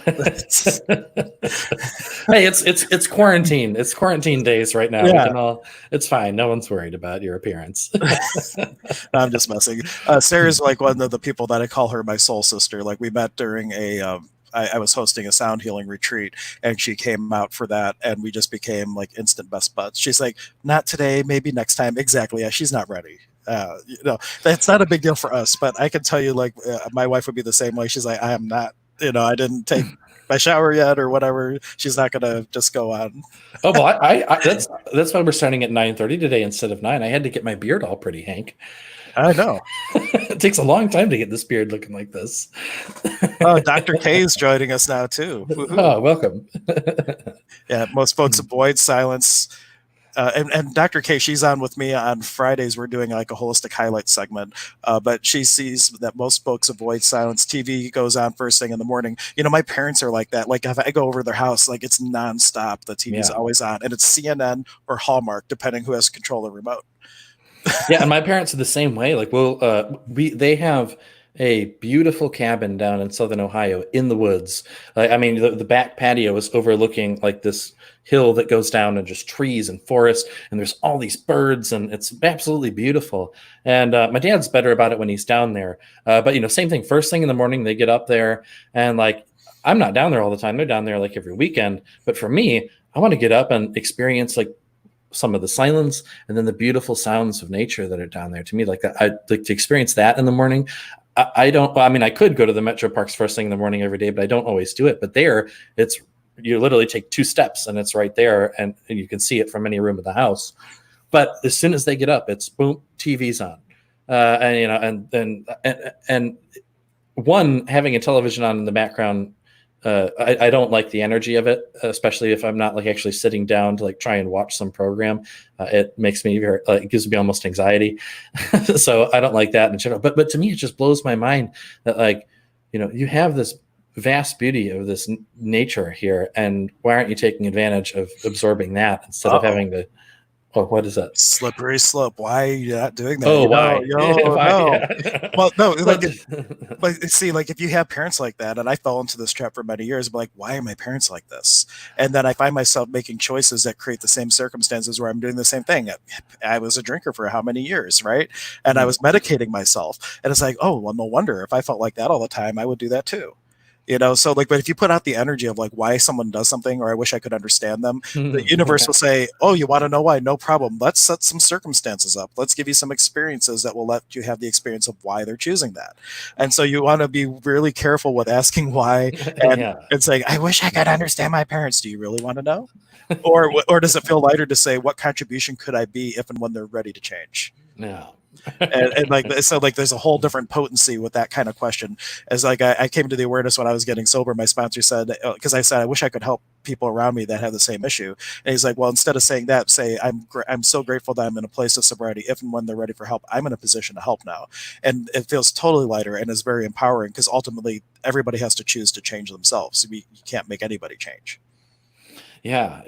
Hey, it's quarantine. It's quarantine days right now. We Yeah, can all. It's fine. No one's worried about your appearance. I'm just messing. Sarah's like one of the people that I call her my soul sister. Like we met during I was hosting a sound healing retreat, and she came out for that, and we just became like instant best buds. She's like, not today, maybe next time. Exactly. Yeah, she's not ready. You know, that's not a big deal for us, but I can tell you, like, my wife would be the same way. She's like, I am not. You know, I didn't take my shower yet or whatever. She's not gonna just go on. Oh well, that's why we're starting at 9:30 today instead of 9. I had to get my beard all pretty, Hank. I know. It takes a long time to get this beard looking like this. Oh, Dr. K is joining us now too. Woohoo. Oh, welcome. Yeah, most folks avoid silence. And Dr. K, she's on with me on Fridays. We're doing like a holistic highlight segment, but she sees that most folks avoid silence. TV goes on first thing in the morning. You know, my parents are like that. Like if I go over their house, like it's nonstop. The TV's Yeah. always on, and it's CNN or Hallmark, depending who has control of the remote. Yeah, and my parents are the same way. Like, they have a beautiful cabin down in southern Ohio in the woods. I mean, the back patio is overlooking like this hill that goes down and just trees and forest, and there's all these birds, and it's absolutely beautiful. And my dad's better about it when he's down there. But you know, same thing. First thing in the morning, they get up there, and like, I'm not down there all the time. They're down there like every weekend. But for me, I want to get up and experience like some of the silence and then the beautiful sounds of nature that are down there. To me, like that, I like to experience that in the morning. I don't. I mean, I could go to the metro parks first thing in the morning every day, but I don't always do it. But there, it's you literally take 2 steps and it's right there, and you can see it from any room of the house. But as soon as they get up, it's boom, TV's on, and you know, and one having a television on in the background. I don't like the energy of it, especially if I'm not like actually sitting down to like try and watch some program. It makes me very, it gives me almost anxiety. So I don't like that in general. But to me, it just blows my mind that like, you know, you have this vast beauty of this nature here, and why aren't you taking advantage of absorbing that instead of Uh-oh. having to? Oh, what is that? Slippery slope. Why are you not doing that? Oh, You know, why? Why? no. Yeah. Well, no, like But but see, like if you have parents like that, and I fell into this trap for many years, but like, why are my parents like this? And then I find myself making choices that create the same circumstances where I'm doing the same thing. I was a drinker for how many years, right? And I was medicating myself, and it's like, oh, well, no wonder if I felt like that all the time, I would do that too. You know, so like, but if you put out the energy of like why someone does something, or I wish I could understand them, the universe will say, oh, you want to know why? No problem. Let's set some circumstances up. Let's give you some experiences that will let you have the experience of why they're choosing that. And so you want to be really careful with asking why, and yeah. and saying, I wish I could understand my parents. Do you really want to know? Or does it feel lighter to say what contribution could I be if and when they're ready to change? No. And like so like there's a whole different potency with that kind of question. As like I came to the awareness when I was getting sober. My sponsor said, because I said I wish I could help people around me that have the same issue, and he's like, well, instead of saying that, say I'm so grateful that I'm in a place of sobriety. If and when they're ready for help, I'm in a position to help now. And it feels totally lighter and is very empowering, because ultimately everybody has to choose to change themselves. You can't make anybody change. Yeah,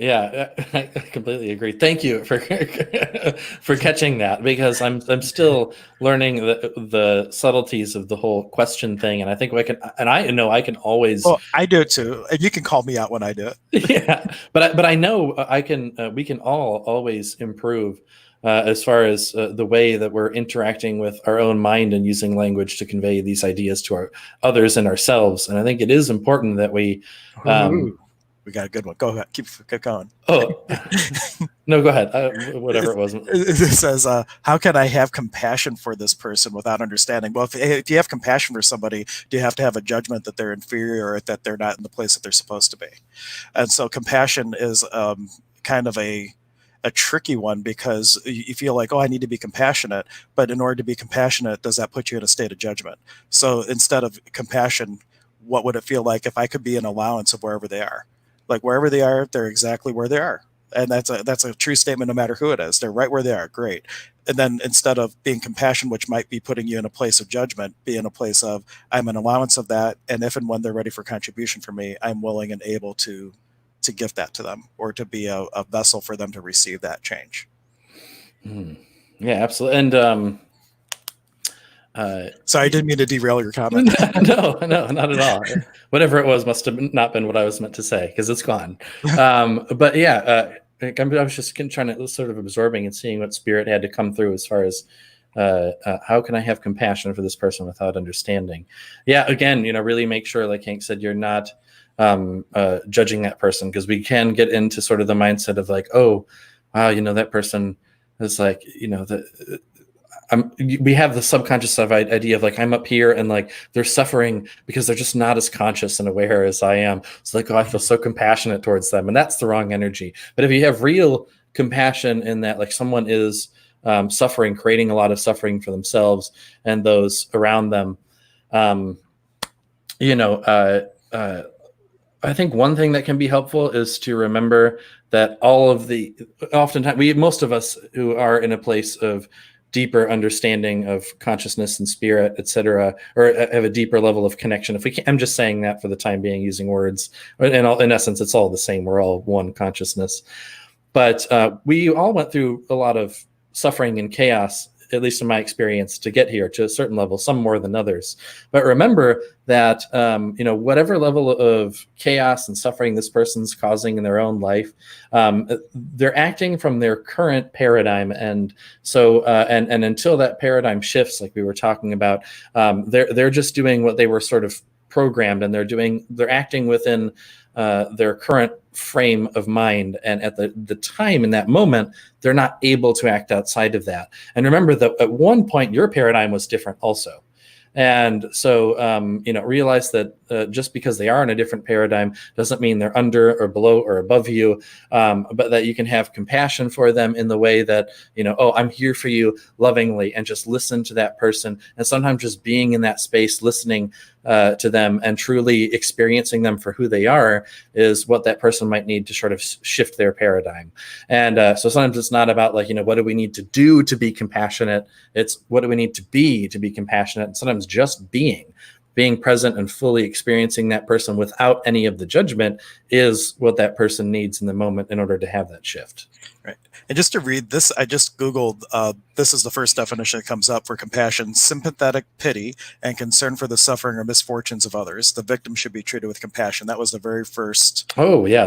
I completely agree. Thank you for for catching that, because I'm still learning the subtleties of the whole question thing, and I think I know I can always. Well, I do it too, and you can call me out when I do it. Yeah, but I know I can. We can all always improve as far as the way that we're interacting with our own mind and using language to convey these ideas to our others and ourselves. And I think it is important that we. Ooh, we got a good one. Go ahead. Keep going. Oh, no, go ahead. Whatever it was. It says, how can I have compassion for this person without understanding? Well, if you have compassion for somebody, do you have to have a judgment that they're inferior or that they're not in the place that they're supposed to be? And so compassion is kind of a tricky one, because you feel like, oh, I need to be compassionate. But in order to be compassionate, does that put you in a state of judgment? So instead of compassion, what would it feel like if I could be an allowance of wherever they are? Like wherever they are, they're exactly where they are. And that's a true statement no matter who it is. They're right where they are. Great. And then instead of being compassion, which might be putting you in a place of judgment, be in a place of, I'm an allowance of that. And if and when they're ready for contribution from me, I'm willing and able to gift that to them, or to be a vessel for them to receive that change. Yeah, absolutely. And Uh, Sorry, I didn't mean to derail your comment. no, no, not at all. Whatever it was must have not been what I was meant to say because it's gone. But yeah, I was just trying to sort of absorbing and seeing what spirit had to come through as far as how can I have compassion for this person without understanding? Yeah, again, really make sure, like Hank said, you're not judging that person, because we can get into sort of the mindset of like, oh, wow, that person is like, we have the subconscious idea of like, I'm up here and like they're suffering because they're just not as conscious and aware as I am. It's like, oh, I feel so compassionate towards them. And that's the wrong energy. But if you have real compassion in that, like someone is suffering, creating a lot of suffering for themselves and those around them, um, you know, uh, uh, I think one thing that can be helpful is to remember that oftentimes most of us who are in a place of deeper understanding of consciousness and spirit, etc., or have a deeper level of connection. If we can, I'm just saying that for the time being, using words. In essence, it's all the same. We're all one consciousness. But we all went through a lot of suffering and chaos, at least in my experience, to get here to a certain level, some more than others. But remember that, whatever level of chaos and suffering this person's causing in their own life, they're acting from their current paradigm. And so, and until that paradigm shifts, like we were talking about, they're just doing what they were sort of programmed, and they're acting within their current frame of mind, and at the time in that moment they're not able to act outside of that. And remember that at one point your paradigm was different also. And so, realize that just because they are in a different paradigm doesn't mean they're under or below or above you, but that you can have compassion for them in the way that, oh, I'm here for you lovingly, and just listen to that person. And sometimes just being in that space, listening to them and truly experiencing them for who they are is what that person might need to sort of shift their paradigm. And so sometimes it's not about like, what do we need to do to be compassionate? It's what do we need to be compassionate? And sometimes just being present and fully experiencing that person without any of the judgment is what that person needs in the moment in order to have that shift. Right. And just to read this, I just Googled, this is the first definition that comes up for compassion: sympathetic pity and concern for the suffering or misfortunes of others. The victim should be treated with compassion. That was the very first Oh, yeah.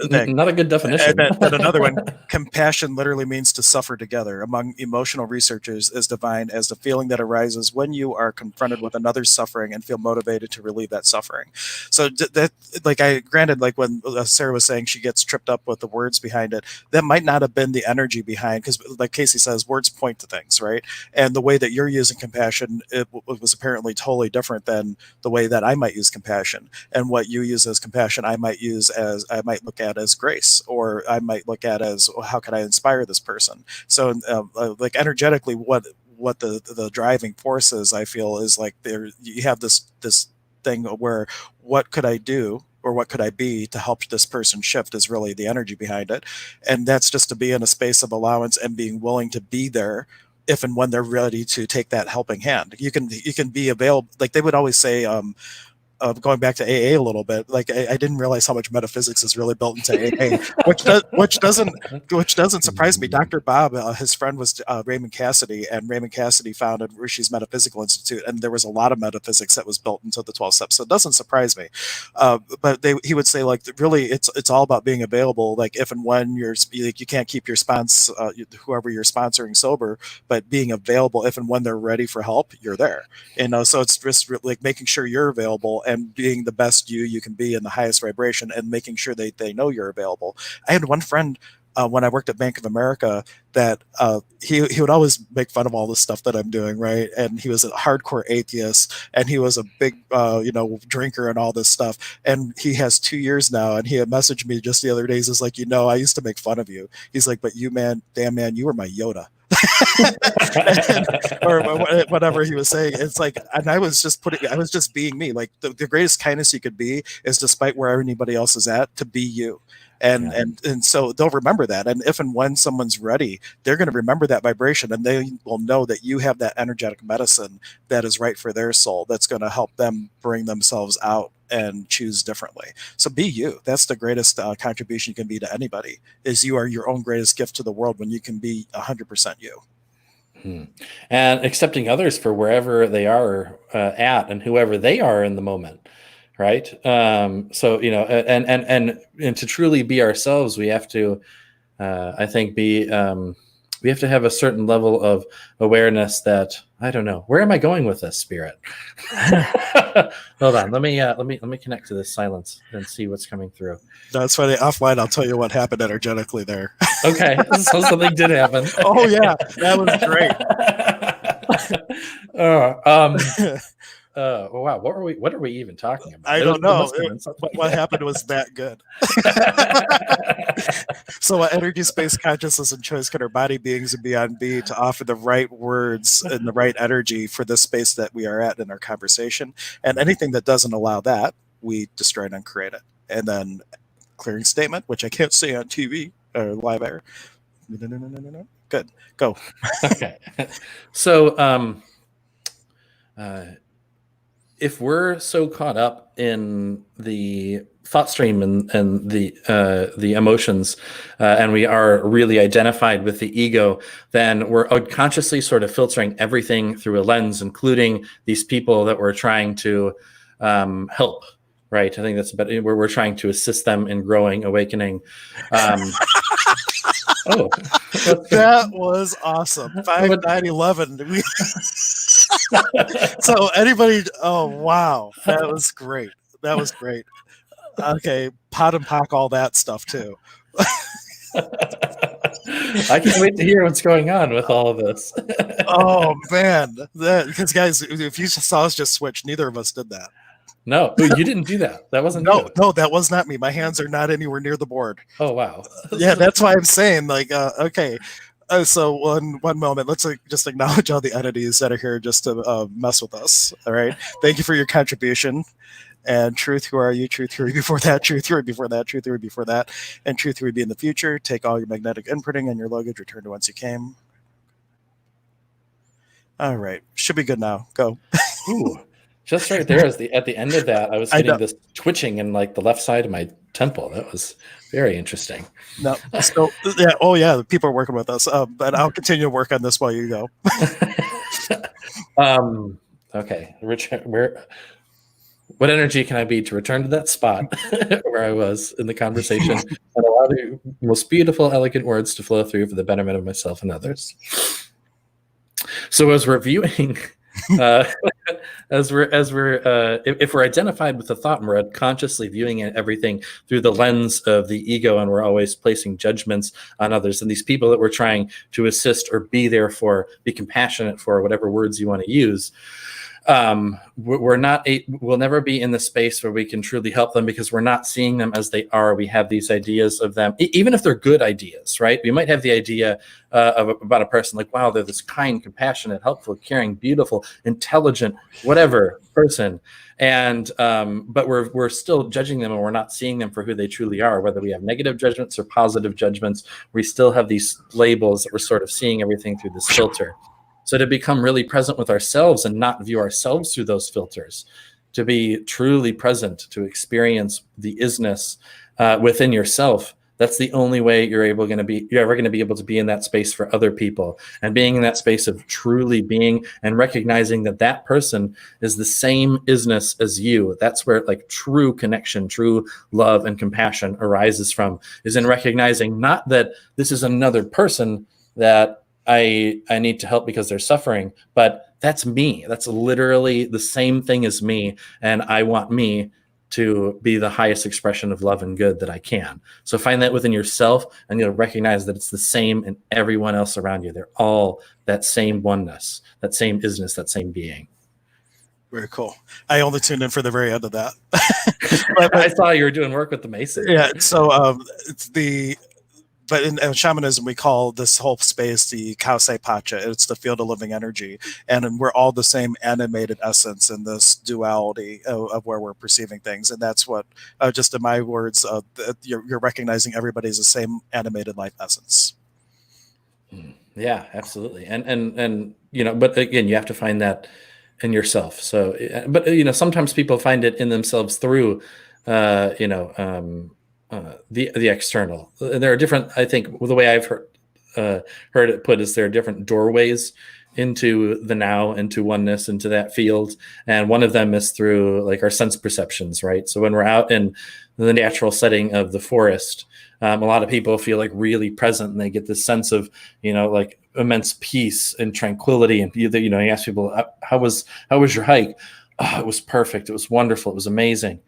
thing. Not a good definition. And then another one, compassion literally means to suffer together. Among emotional researchers, is defined as the feeling that arises when you are confronted with another's suffering and feel motivated to relieve that suffering. So that, like, I granted, like when Sarah was saying she gets tripped up with the words behind it, that might not have been the energy behind, because like Casey says, words point to things, right? And the way that you're using compassion, it was apparently totally different than the way that I might use compassion. And what you use as compassion, I might look at as grace, or I might look at as, well, how can I inspire this person? So like energetically, what the driving force is, I feel, is like there you have this thing where, what could I do or what could I be to help this person shift, is really the energy behind it. And that's just to be in a space of allowance and being willing to be there if and when they're ready to take that helping hand. You can be available. Like they would always say, going back to AA a little bit, like I didn't realize how much metaphysics is really built into AA, which doesn't surprise me. Dr. Bob, his friend was Raymond Cassidy, and Raymond Cassidy founded Rishi's Metaphysical Institute, and there was a lot of metaphysics that was built into the 12 steps. So it doesn't surprise me. But he would say, like, really, it's all about being available. Like if and when you can't keep your whoever you're sponsoring sober, but being available if and when they're ready for help, you're there. So it's just like making sure you're available and being the best you can be in the highest vibration, and making sure they know you're available. I had one friend when I worked at Bank of America that he would always make fun of all the stuff that I'm doing, right? And he was a hardcore atheist, and he was a big drinker and all this stuff. And he has 2 years now, and he had messaged me just the other days. He's like, I used to make fun of you. He's like, but you, man, damn man, you were my Yoda. Or whatever he was saying. It's like, and I was just being me. Like the greatest kindness you could be is, despite where anybody else is at, to be you. And Yeah. and so they'll remember that. And if and when someone's ready, they're going to remember that vibration, and they will know that you have that energetic medicine that is right for their soul, that's going to help them bring themselves out and choose differently. So be you. That's the greatest contribution you can be to anybody, is you are your own greatest gift to the world when you can be 100% you. And accepting others for wherever they are at and whoever they are in the moment, right? So and to truly be ourselves, we have to, I think, be we have to have a certain level of awareness that, I don't know, where am I going with this, Spirit? Hold on, let me connect to this silence and see what's coming through. No, it's funny. Offline, I'll tell you what happened energetically there. Okay, so something did happen. Oh yeah, that was great. Wow, what are we even talking about? I don't know. What happened was that good. So energy, space, consciousness, and choice can our body, beings, and beyond be to offer the right words and the right energy for the space that we are at in our conversation. And anything that doesn't allow that, we destroy and uncreate it. And then clearing statement, which I can't say on TV or live air. No. Good. Go. Okay. So if we're so caught up in the thought stream and the emotions, and we are really identified with the ego, then we're unconsciously sort of filtering everything through a lens, including these people that we're trying to help. Right. I think that's about where we're trying to assist them in growing, awakening. Oh, that was awesome. 5/9/11. So anybody, oh wow, that was great. That was great. Okay, pot and pock, all that stuff too. I can't wait to hear what's going on with all of this. Oh man, because guys, if you saw us just switch, neither of us did that. No, you didn't do that. That wasn't you. No, that was not me. My hands are not anywhere near the board. Oh wow. Yeah, that's why I'm saying, like, okay. So one moment, let's just acknowledge all the entities that are here just to mess with us. All right, thank you for your contribution. And truth, who are you? Truth, who are you before that? Truth, who are you before that? Truth, who are you before that? And truth, who would be in the future? Take all your magnetic inputting and your luggage. Return to whence you came. All right, should be good now. Go. Ooh. Just right there, at the end of that, I was getting this twitching in like the left side of my temple. That was very interesting. No, so yeah, oh yeah, people are working with us. But I'll continue to work on this while you go. Okay, Richard, what energy can I be to return to that spot where I was in the conversation and allow the most beautiful, elegant words to flow through for the betterment of myself and others? So as we're viewing. If we're identified with the thought and we're consciously viewing everything through the lens of the ego, and we're always placing judgments on others and these people that we're trying to assist or be there for, be compassionate for, whatever words you want to use, we'll never be in the space where we can truly help them, because we're not seeing them as they are. We have these ideas of them, even if they're good ideas, right? We might have the idea about a person like, wow, they're this kind, compassionate, helpful, caring, beautiful, intelligent, whatever person. And but we're still judging them, and we're not seeing them for who they truly are. Whether we have negative judgments or positive judgments, we still have these labels that we're sort of seeing everything through this filter. So to become really present with ourselves and not view ourselves through those filters, to be truly present, to experience the isness within yourself, that's the only way you're ever going to be able to be in that space for other people, and being in that space of truly being and recognizing that that person is the same isness as you. That's where like true connection, true love and compassion arises from, is in recognizing not that this is another person that I need to help because they're suffering, but that's me. That's literally the same thing as me. And I want me to be the highest expression of love and good that I can. So find that within yourself, and you'll recognize that it's the same in everyone else around you. They're all that same oneness, that same isness, that same being. Very cool. I only tuned in for the very end of that. but I saw you were doing work with the Mason. Yeah. So but in shamanism, we call this whole space the Kausei Pacha. It's the field of living energy. And we're all the same animated essence in this duality of where we're perceiving things. And that's what, just in my words, you're recognizing everybody's the same animated life essence. Yeah, absolutely. And but again, you have to find that in yourself. So, but sometimes people find it in themselves through, the external. There are different, I think, the way I've heard it put as there are different doorways into the now, into oneness, into that field. And one of them is through like our sense perceptions, right? So when we're out in the natural setting of the forest, a lot of people feel like really present, and they get this sense of, like immense peace and tranquility. And you ask people, how was your hike? Oh, it was perfect. It was wonderful. It was amazing.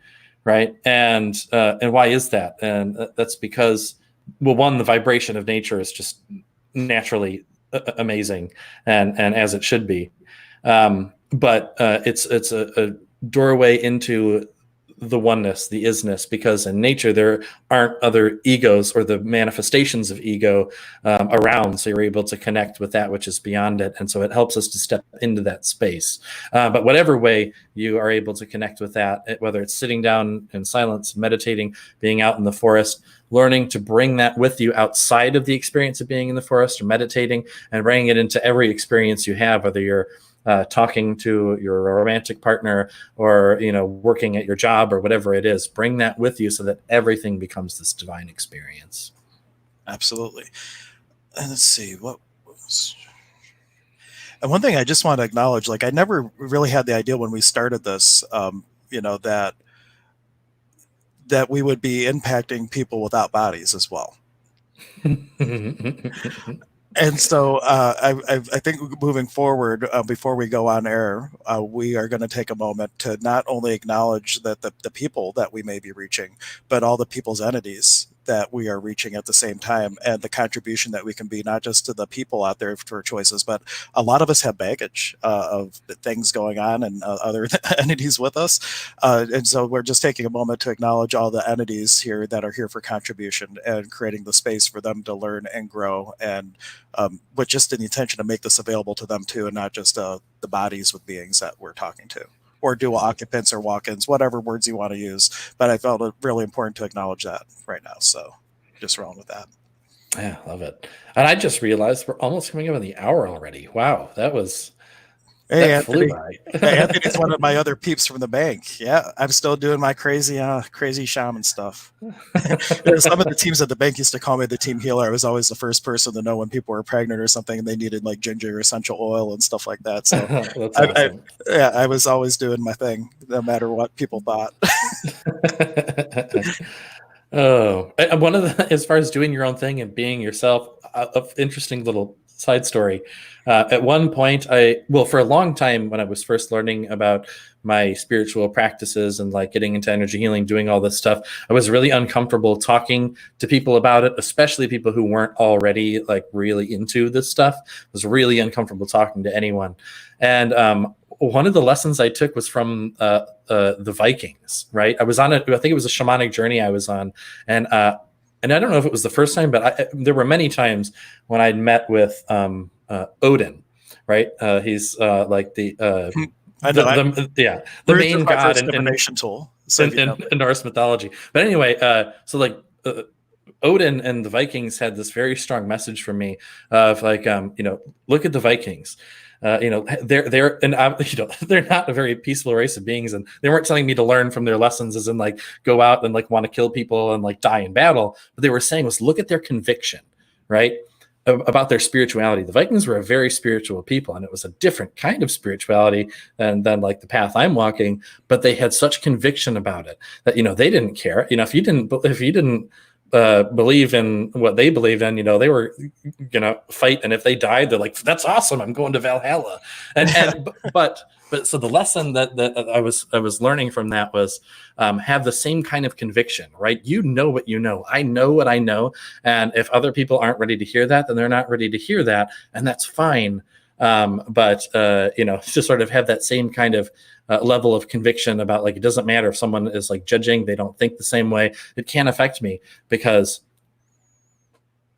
Right. And why is that? And that's because, well, one, the vibration of nature is just naturally amazing, and as it should be. But it's a doorway into the oneness, the isness, because in nature there aren't other egos or the manifestations of ego around, so you're able to connect with that which is beyond it, and so it helps us to step into that space. But whatever way you are able to connect with that, whether it's sitting down in silence, meditating, being out in the forest, learning to bring that with you outside of the experience of being in the forest or meditating, and bringing it into every experience you have, whether you're talking to your romantic partner or working at your job or whatever it is. Bring that with you so that everything becomes this divine experience. Absolutely. And let's see what was. And one thing I just want to acknowledge, like I never really had the idea when we started this, that we would be impacting people without bodies as well. And so I think moving forward, before we go on air, we are going to take a moment to not only acknowledge that the people that we may be reaching, but all the people's entities that we are reaching at the same time, and the contribution that we can be, not just to the people out there for choices, but a lot of us have baggage of things going on and other entities with us. And so we're just taking a moment to acknowledge all the entities here that are here for contribution and creating the space for them to learn and grow, and with just an intention to make this available to them too, and not just the bodies with beings that we're talking to, or dual occupants or walk-ins, whatever words you want to use. But I felt it really important to acknowledge that right now. So just rolling with that. Yeah, love it. And I just realized we're almost coming up on the hour already. Wow, that Hey, flew Anthony. by. Anthony's one of my other peeps from the bank. Yeah, I'm still doing my crazy shaman stuff. Some of the teams at the bank used to call me the team healer. I was always the first person to know when people were pregnant or something and they needed like ginger essential oil and stuff like that. So That's awesome. I was always doing my thing, no matter what people thought. Oh, one of the, as far as doing your own thing and being yourself, interesting little side story. At one point, for a long time when I was first learning about my spiritual practices and like getting into energy healing, doing all this stuff, I was really uncomfortable talking to people about it, especially people who weren't already like really into this stuff. I was really uncomfortable talking to anyone. And one of the lessons I took was from the Vikings, right? I think it was a shamanic journey I was on. And I don't know if it was the first time, but there were many times when I'd met with Odin, right? He's like the main god in tool. So in Norse mythology. But anyway, Odin and the Vikings had this very strong message for me of like, look at the Vikings. They're not a very peaceful race of beings, and they weren't telling me to learn from their lessons as in like go out and like want to kill people and like die in battle. But they were saying was look at their conviction, right? About their spirituality. The Vikings were a very spiritual people, and it was a different kind of spirituality than like the path I'm walking, but they had such conviction about it that they didn't care. If you didn't believe in what they believed in, they were gonna fight, and if they died, they're like, that's awesome, I'm going to Valhalla. And but so the lesson that I was learning from that was have the same kind of conviction, right? You know what you know. I know what I know, and if other people aren't ready to hear that, then they're not ready to hear that, and that's fine. But to sort of have that same kind of level of conviction about like, it doesn't matter if someone is like judging, they don't think the same way. It can't affect me because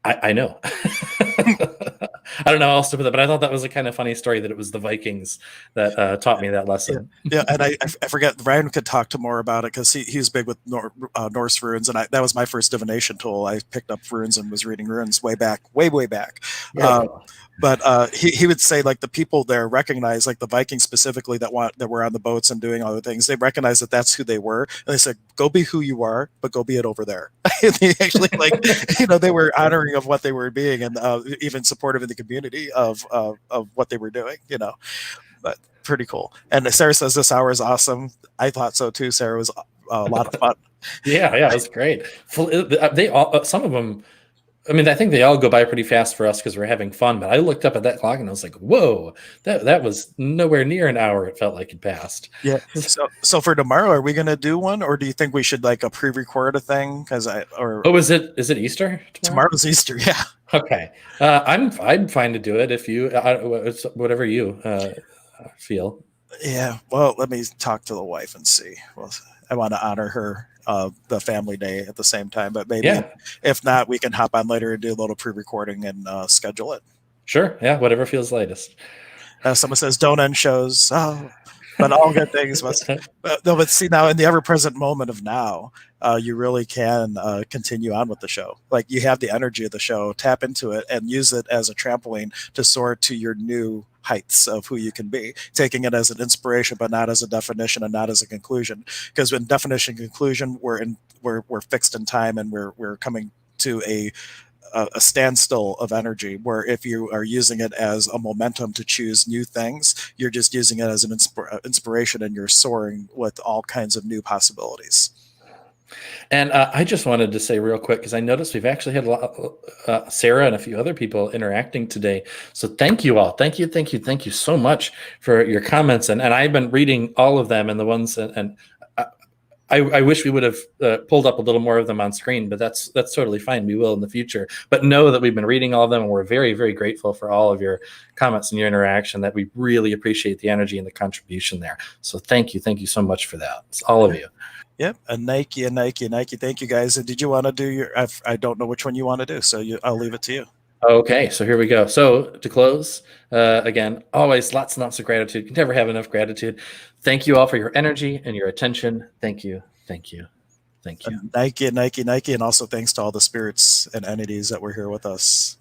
I know. I don't know how else to put that, but I thought that was a kind of funny story that it was the Vikings that taught me that lesson. Yeah, and I forget, Ryan could talk to more about it because he's big with Norse runes, and that was my first divination tool. I picked up runes and was reading runes way back. Very cool. But he would say like the people there recognize, like the Vikings specifically that were on the boats and doing other things, they recognize that that's who they were, and they said, go be who you are, but go be it over there. And they actually, like, they were honoring of what they were being, and even supportive in the community of what they were doing, but pretty cool. And Sarah says this hour is awesome. I thought so too. Sarah, was a lot of fun. Yeah, it was great. They all, some of them, I mean, I think they all go by pretty fast for us because we're having fun. But I looked up at that clock and I was like, "Whoa, that was nowhere near an hour." It felt like it passed. Yeah. So for tomorrow, are we going to do one, or do you think we should like a pre-record a thing? Oh, is it Easter tomorrow? Tomorrow's Easter? Yeah. Okay, I'm fine to do it if you it's whatever you feel. Yeah. Well, let me talk to the wife and see. Well, I want to honor her the family day at the same time, but maybe Yeah, if not, we can hop on later and do a little pre-recording and schedule it. sure. Yeah, whatever feels lightest. Someone says don't end shows. Oh, but all good things must. No, but see, now in the ever-present moment of now, you really can continue on with the show. Like, you have the energy of the show, tap into it, and use it as a trampoline to soar to your new heights of who you can be, taking it as an inspiration, but not as a definition and not as a conclusion. Because in definition and conclusion, we're fixed in time, and we're coming to a standstill of energy, where if you are using it as a momentum to choose new things, you're just using it as an inspiration, and you're soaring with all kinds of new possibilities. And I just wanted to say real quick, because I noticed we've actually had a lot, Sarah and a few other people interacting today. So thank you all. Thank you so much for your comments. And I've been reading all of them, and the ones, and I wish we would have pulled up a little more of them on screen, but that's totally fine. We will in the future. But know that we've been reading all of them, and we're very, very grateful for all of your comments and your interaction. That we really appreciate the energy and the contribution there. So thank you so much for that. It's all of you. Yep, and Nike. Thank you, guys. And did you want to do your? I don't know which one you want to do, so I'll leave it to you. Okay, so here we go. So to close, again, always lots and lots of gratitude. You can never have enough gratitude. Thank you all for your energy and your attention. Thank you. And Nike, and also thanks to all the spirits and entities that were here with us.